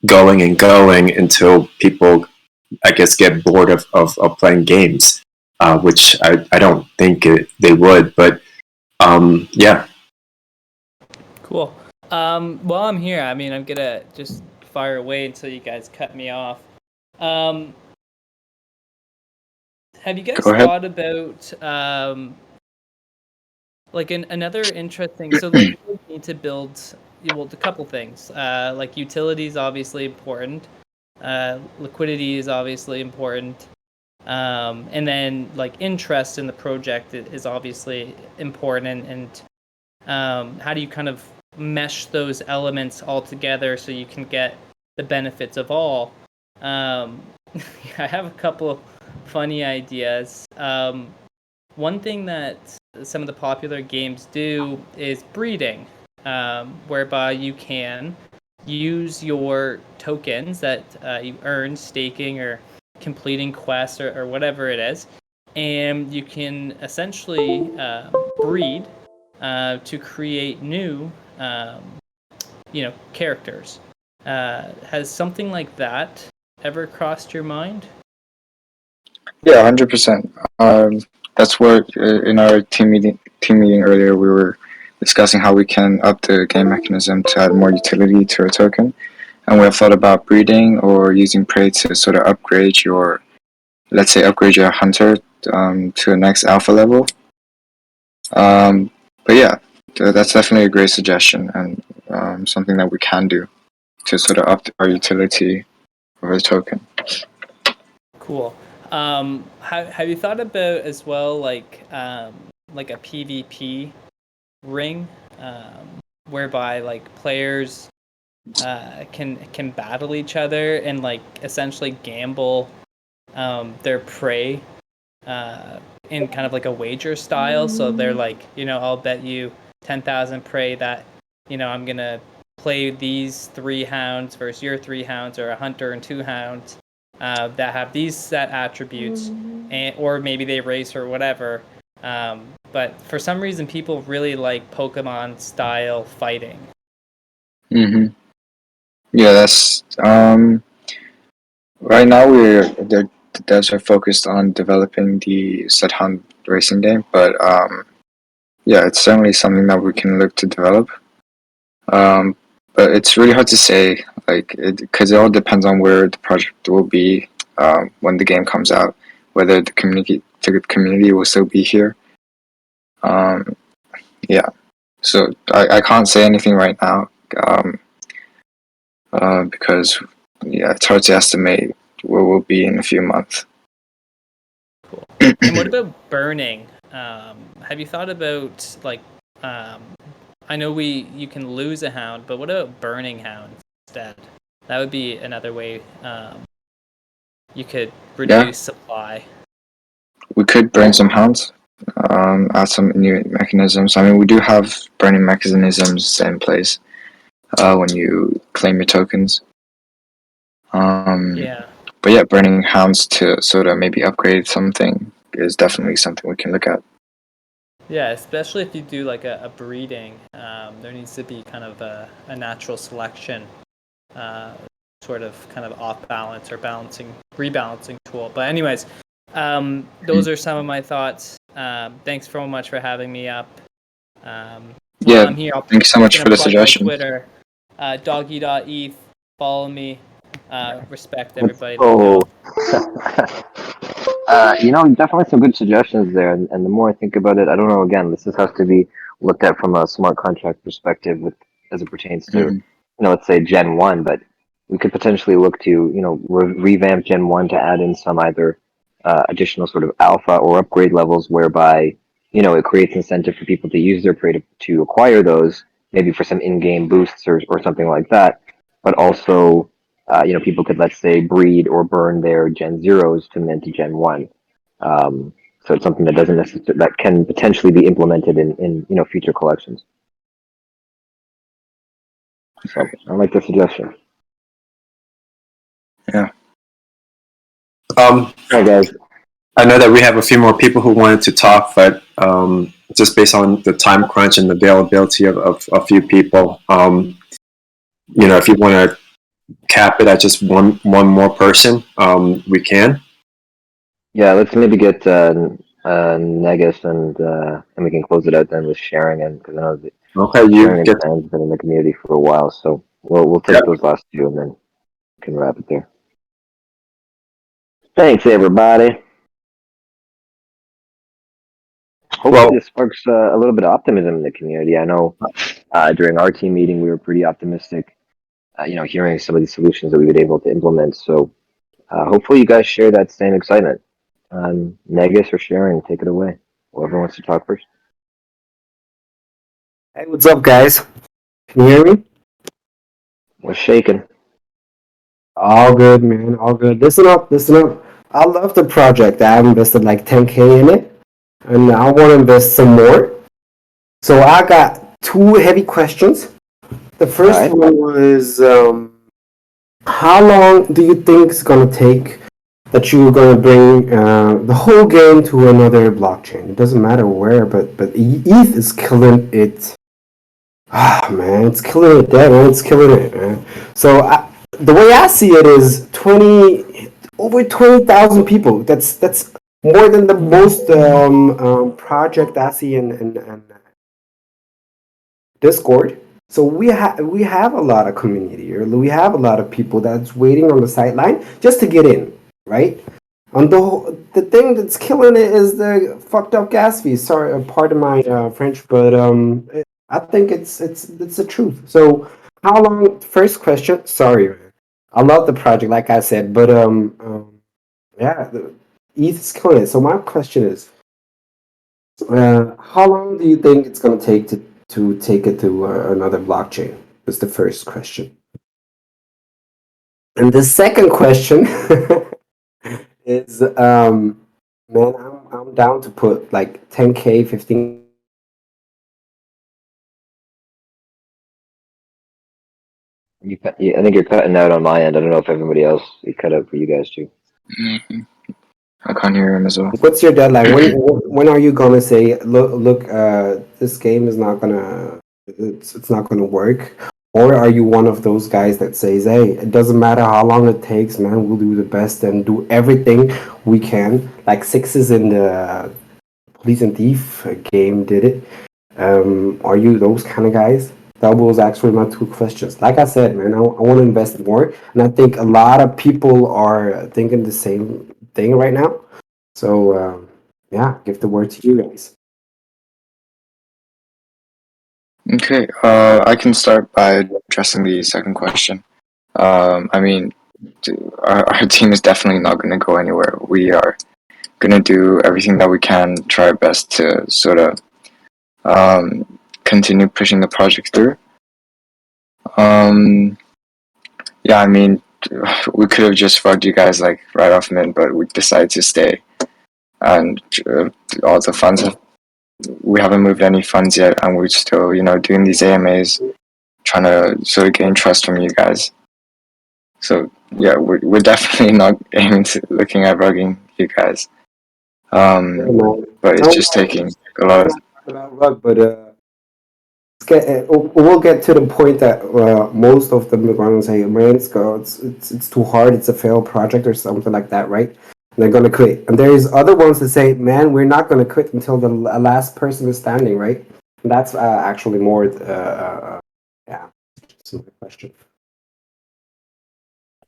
going and going until people, I guess, get bored of playing games, which I don't think they would. But yeah. Cool. While I'm here, I mean, I'm gonna just fire away until you guys cut me off. Have you guys Go ahead. thought about like another interesting? So like, we need to build a couple things. Like utilities, obviously important. Liquidity is obviously important. And then like interest in the project is obviously important. And how do you kind of mesh those elements all together so you can get the benefits of all? I have a couple funny ideas. One thing that some of the popular games do is breeding, whereby you can use your tokens that you earn staking or completing quests or whatever it is, and you can essentially breed to create new characters. Has something like that ever crossed your mind? Yeah, 100%. That's what in our team meeting earlier we were discussing how we can up the game mechanism to add more utility to our token, and we have thought about breeding or using prey to sort of upgrade your hunter to the next alpha level. But yeah, that's definitely a great suggestion, and something that we can do to sort of up our utility of the token. Cool. Have you thought about as well like a PvP ring, whereby like players can battle each other and like essentially gamble their prey in kind of like a wager style. So they're like, I'll bet you 10,000 prey that I'm gonna play these 3 hounds versus your 3 hounds, or a hunter and 2 hounds that have these set attributes, or maybe they race or whatever. But for some reason, people really like Pokemon style fighting. Mm-hmm. Yeah, that's right now the devs are focused on developing the Sedhunt racing game, but yeah, it's certainly something that we can look to develop. But it's really hard to say, because it all depends on where the project will be when the game comes out, whether the community will still be here. Yeah, so I can't say anything right now, because it's hard to estimate where we'll be in a few months. Cool. And what about burning? Have you thought about I know you can lose a hound, but what about burning hounds instead? That would be another way you could reduce supply. We could burn some hounds, add some new mechanisms. I mean, we do have burning mechanisms in place when you claim your tokens. Yeah. But yeah, burning hounds to sort of maybe upgrade something is definitely something we can look at. Yeah, especially if you do like a breeding, there needs to be kind of a natural selection, sort of kind of off balance or rebalancing tool. But anyways, those are some of my thoughts. Thanks so much for having me up. Yeah, I'm here, thank you so much for the suggestion. Twitter, doggy.eth. Follow me. Respect everybody. Definitely some good suggestions there. And the more I think about it, I don't know. Again, this has to be looked at from a smart contract perspective, as it pertains to, let's say Gen 1. But we could potentially look to, revamp Gen 1 to add in some either additional sort of alpha or upgrade levels, whereby, it creates incentive for people to use their prey to acquire those, maybe for some in-game boosts or something like that. But also, people could, let's say, breed or burn their Gen Zeros to mint a Gen 1. So it's something that doesn't necessarily, that can potentially be implemented in future collections. So I like the suggestion. Yeah. All right, guys. I know that we have a few more people who wanted to talk, but just based on the time crunch and the availability of a few people, if you want to cap it at just one more person, we can. Yeah, let's maybe get Negus and we can close it out then with sharing, and because I know that Okay, sharing you and get. Dan's been in the community for a while, so we'll take those last two and then we can wrap it there. Thanks, everybody. Hopefully this sparks a little bit of optimism in the community. I know during our team meeting we were pretty optimistic, hearing some of these solutions that we were able to implement. So hopefully you guys share that same excitement. Negus or Sharon, take it away. Whoever wants to talk first. Hey, what's up, guys? Can you hear me? We're shaking. All good, man. All good. Listen up, listen up. I love the project. I invested like 10K in it, and I want to invest some more. So I got two heavy questions. The first one was, how long do you think it's gonna take that you're gonna bring the whole game to another blockchain? It doesn't matter where, but ETH is killing it. Ah, man, it's killing it dead, man. It's killing it, man. So the way I see it is over 20,000 people. That's more than the most project I see in Discord. So we have a lot of community, or we have a lot of people that's waiting on the sideline just to get in, right? And the thing that's killing it is the fucked up gas fees. Sorry, pardon my French, but I think it's the truth. So how long? First question. Sorry, man. I love the project, like I said, but yeah, the ETH is killing it. So my question is, how long do you think it's gonna take to take it to another blockchain? That's the first question. And the second question is, man, I'm down to put like 10K, 15. I think you're cutting out on my end. I don't know if everybody else, it cut out for you guys too. Mm-hmm. I can't hear him as well. What's your deadline? When are you gonna say, look, this game is not gonna, it's not gonna work? Or are you one of those guys that says, hey, it doesn't matter how long it takes, man, we'll do the best and do everything we can, like Sixes in the Police and Thief game did it? Are you those kind of guys? That was actually my two questions. Like I said, man, I want to invest more, and I think a lot of people are thinking the same thing right now. So yeah, give the word to you guys. Okay, I can start by addressing the second question. I mean, our team is definitely not going to go anywhere. We are going to do everything that we can, try our best to sort of continue pushing the project through. Yeah, I mean, we could have just rugged you guys like right off mint, but we decided to stay. And all the funds, we haven't moved any funds yet, and we're still, doing these AMAs, trying to sort of gain trust from you guys. So yeah, we're definitely not looking at rugging you guys. But it's just taking a lot of. About rug, but we'll get to the point that most of them are going to say, man, it's too hard, it's a failed project or something like that, right? And they're going to quit. And there's other ones that say, man, we're not going to quit until the last person is standing, right? And that's actually more, yeah, that's my question.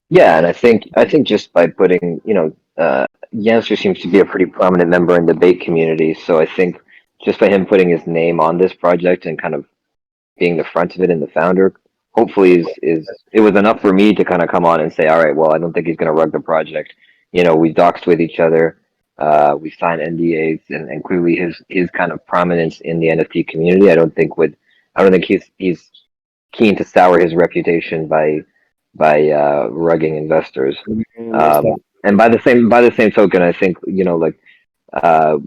Yeah, and I think just by putting, Yamster seems to be a pretty prominent member in the debate community, so I think just by him putting his name on this project and kind of being the front of it and the founder, hopefully is it was enough for me to kind of come on and say, all right, well, I don't think he's going to rug the project. We doxed with each other. We signed NDAs, and clearly his kind of prominence in the NFT community, I don't think he's keen to sour his reputation by rugging investors. And by the same token, I think like uh,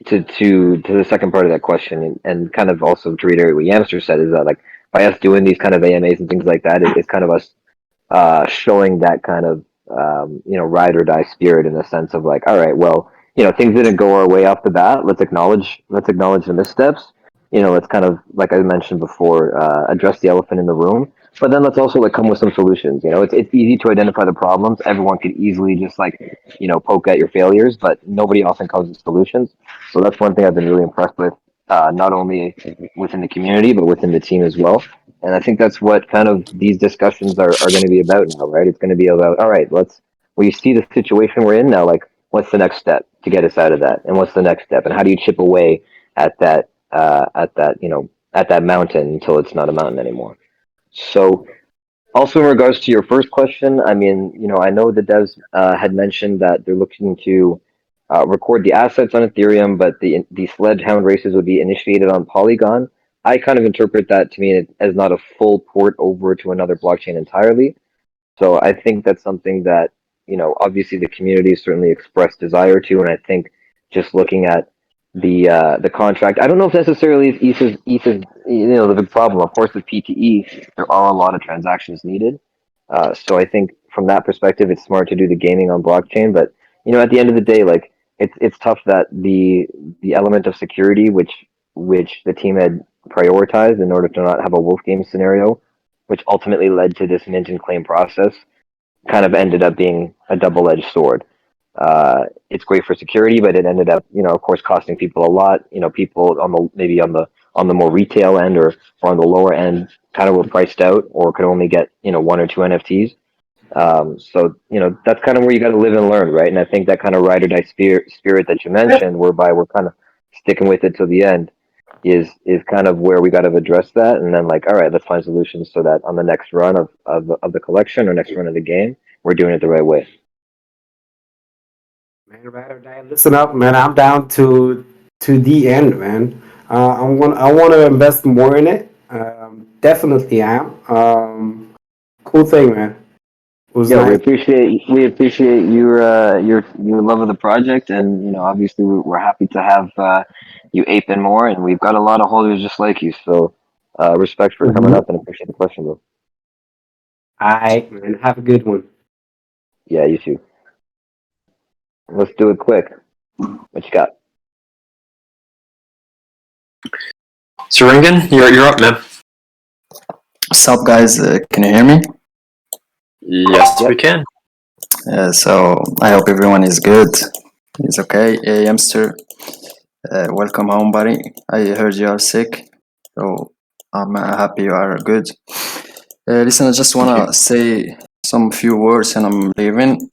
to the second part of that question, and kind of also to reiterate what Yamster said, is that like by us doing these kind of AMAs and things like that, it's kind of us showing that kind of ride or die spirit, in the sense of like, all right, well, things didn't go our way off the bat. Let's acknowledge the missteps. Let's kind of, like I mentioned before, address the elephant in the room. But then let's also like come with some solutions. It's easy to identify the problems. Everyone could easily just like poke at your failures, but nobody often comes with solutions. So that's one thing I've been really impressed with, not only within the community but within the team as well. And I think that's what kind of these discussions are going to be about now, right? It's going to be about, all right, we see the situation we're in now, like, what's the next step to get us out of that? And what's the next step? And how do you chip away at that mountain until it's not a mountain anymore? So also in regards to your first question, I mean, I know the devs had mentioned that they're looking to record the assets on Ethereum, but the Sledgehound races would be initiated on Polygon. I kind of interpret that to mean it as not a full port over to another blockchain entirely. So I think that's something that, obviously the community certainly expressed desire to, and I think just looking at the contract, I don't know if necessarily ETH is the big problem. Of course, with PTE, there are a lot of transactions needed. So I think from that perspective, it's smart to do the gaming on blockchain. But at the end of the day, like it's tough that the element of security, which the team had prioritized in order to not have a wolf game scenario, which ultimately led to this mint and claim process, kind of ended up being a double-edged sword. It's great for security, but it ended up, of course, costing people a lot. People on the more retail end or on the lower end kind of were priced out or could only get, 1 or 2 NFTs. So, that's kind of where you got to live and learn, right? And I think that kind of ride or die spirit that you mentioned, whereby we're kind of sticking with it till the end, is kind of where we got to address that. And then like, all right, let's find solutions so that on the next run of the collection or next run of the game, we're doing it the right way. Man, ride or die. Listen up, man. I'm down to the end, man. I want to invest more in it. Definitely am. Cool thing, man. It was nice. We appreciate your love of the project, and obviously we're happy to have you ape in more, and we've got a lot of holders just like you. So respect for coming up and appreciate the question, bro. Alright, man. Have a good one. Yeah, you too. Let's do it quick. What you got? Seringen, you're up, man. What's up, guys? Can you hear me? Yes, we can. So I hope everyone is good. It's okay. Hey, Yamster, welcome home, buddy. I heard you are sick, so I'm happy you are good. Listen, I just wanna say some few words, and I'm leaving.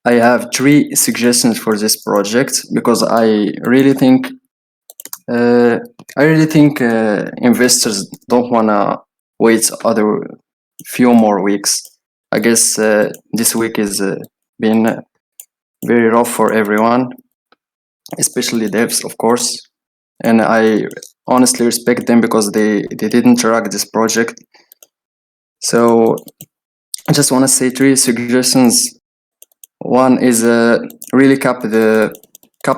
I have 3 suggestions for this project because I really think investors don't wanna wait other few more weeks. I guess this week is been very rough for everyone, especially devs, of course. And I honestly respect them because they didn't drag this project. So I just want to say 3 suggestions. One is really cap the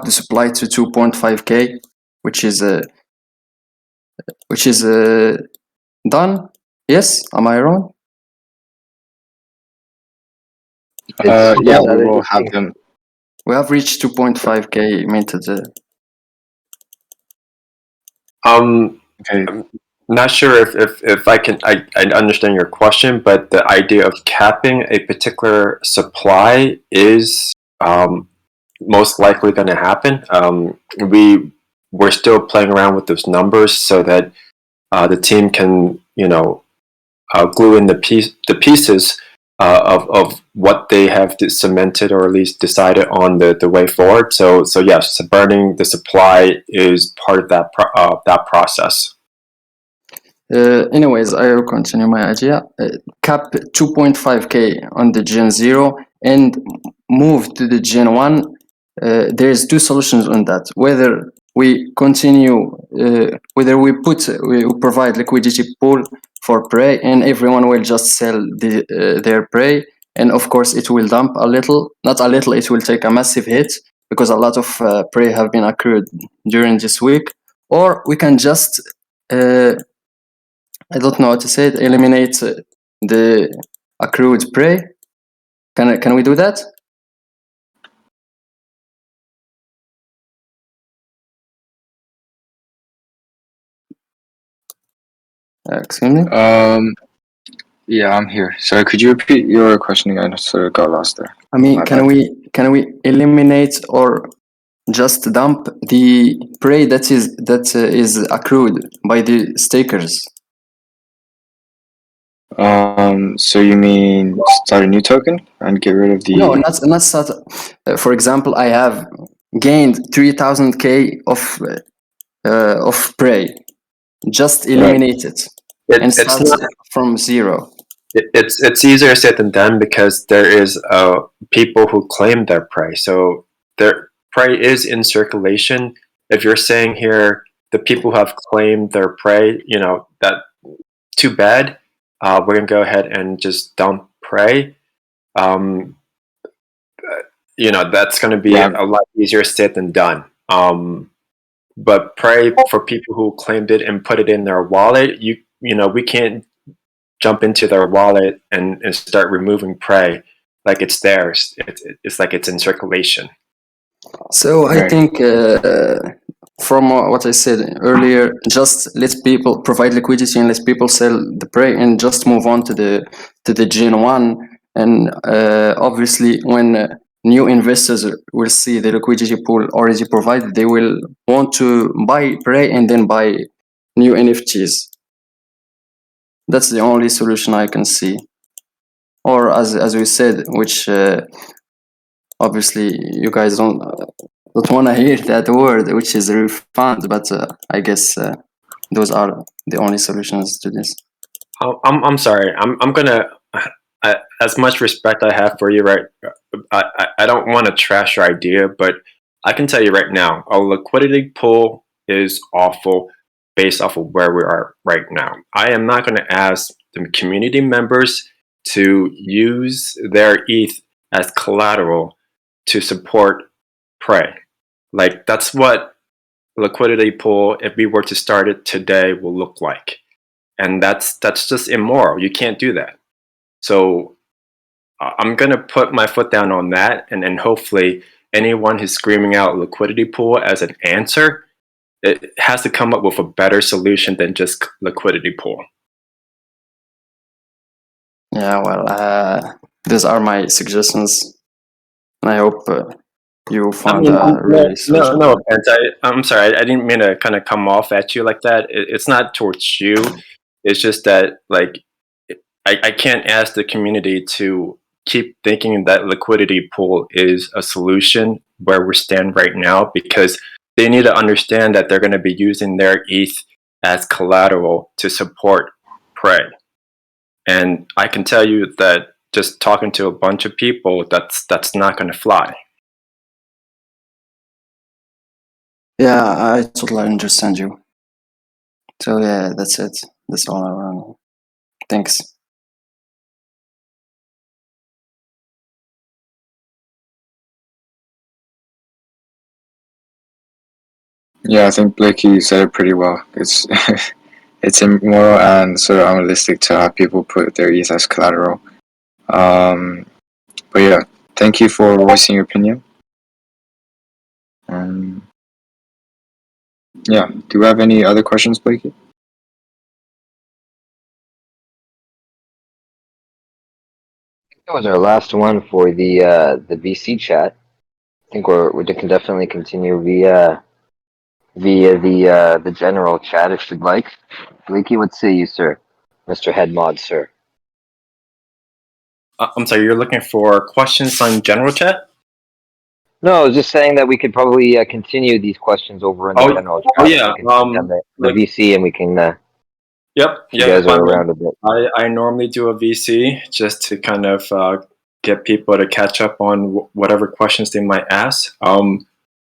supply to 2.5k, which is done. Yes, am I wrong? Yeah, we will have them. We have reached 2.5k minted. Okay. I'm not sure if I understand your question, but the idea of capping a particular supply is most likely going to happen. We're still playing around with those numbers so that the team can glue in the pieces of what they have cemented or at least decided on the way forward. So yes, burning the supply is part of that process. Anyways, I will continue my idea. Cap 2.5k on the Gen 0 and move to the Gen 1 there's two solutions on that. Whether we continue, whether we provide liquidity pool for prey, and everyone will just sell their prey, and of course it will dump a little, not a little, it will take a massive hit because a lot of prey have been accrued during this week. Or we can just, I don't know how to say it, eliminate the accrued prey. Can we do that? Excuse me? Yeah, I'm here. Sorry, could you repeat your question again? I sort of got lost there. I mean, My can we eliminate or just dump the prey that is accrued by the stakers? So you mean start a new token and get rid of the? No, not start. For example, I have gained 3,000k of prey. Just eliminate it and It's start not. from zero. It's easier said than done because there is people who claim their prey. So their prey is in circulation. If you're saying here the people who have claimed their prey, you know, that too bad. We're gonna go ahead and just dump prey. You know, that's gonna be a lot easier said than done. But prey for people who claimed it and put it in their wallet, you know, we can't jump into their wallet and start removing prey like it's theirs. It's like it's in circulation. So I think from what I said earlier, just let people provide liquidity and let people sell the prey and just move on to the Gen 1. And obviously when new investors will see the liquidity pool already provided, they will want to buy prey and then buy new NFTs. That's the only solution I can see. Or as we said, which obviously you guys don't want to hear that word, which is refund, but I guess those are the only solutions to this. I'm sorry. I'm gonna. As much respect I have for you, right? I don't want to trash your idea, but I can tell you right now, a liquidity pool is awful based off of where we are right now. I am not going to ask the community members to use their ETH as collateral to support prey. Like that's what liquidity pool, if we were to start it today, will look like, and that's just immoral. You can't do that. So I'm gonna put my foot down on that, and then hopefully anyone who's screaming out liquidity pool as an answer, it has to come up with a better solution than just liquidity pool. Yeah, well, these are my suggestions, and I hope you find a really solution. No offense. I'm sorry. I didn't mean to kind of come off at you like that. It's not towards you. It's just that like I can't ask the community to keep thinking that liquidity pool is a solution where we stand right now, because they need to understand that they're going to be using their ETH as collateral to support prey. And I can tell you that just talking to a bunch of people, that's not going to fly. Yeah, I totally understand you. So yeah, that's it. That's all I want. Thanks. Yeah, I think Blakey said it pretty well. It's it's immoral and sort of unrealistic to have people put their ETH as collateral. But yeah, thank you for voicing your opinion. Yeah, do we have any other questions, Blakey? That was our last one for the VC chat. I think we can definitely continue via the general chat if you'd like. Blakey, what say you, sir? Mr. Head Mod, sir. I'm sorry, you're looking for questions on general chat? No, I was just saying that we could probably continue these questions over in the general chat. Oh yeah, the VC, and we can. Yep. You guys are around a bit. I normally do a VC just to kind of get people to catch up on whatever questions they might ask.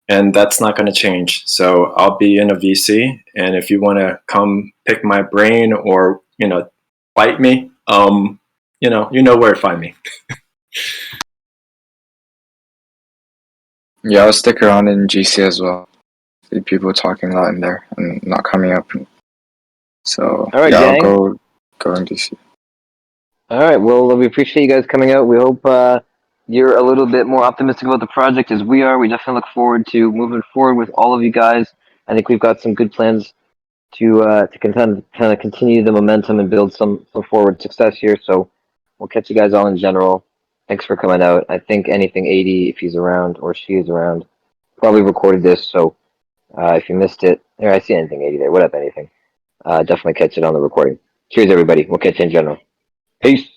And that's not going to change. So I'll be in a VC, and if you want to come pick my brain or, you know, fight me, you know where to find me. Yeah, I'll stick around in GC as well. See people talking a lot in there and not coming up. So All right, yeah, gang. I'll go in DC. All right. Well, we appreciate you guys coming out. We hope you're a little bit more optimistic about the project as we are. We definitely look forward to moving forward with all of you guys. I think we've got some good plans to kind of continue the momentum and build some forward success here. So we'll catch you guys all in general. Thanks for coming out. I think anything 80, if he's around or she is around, probably recorded this. So if you missed it, there I see anything 80 there. What up, anything? Definitely catch it on the recording. Cheers, everybody. We'll catch you in general. Peace.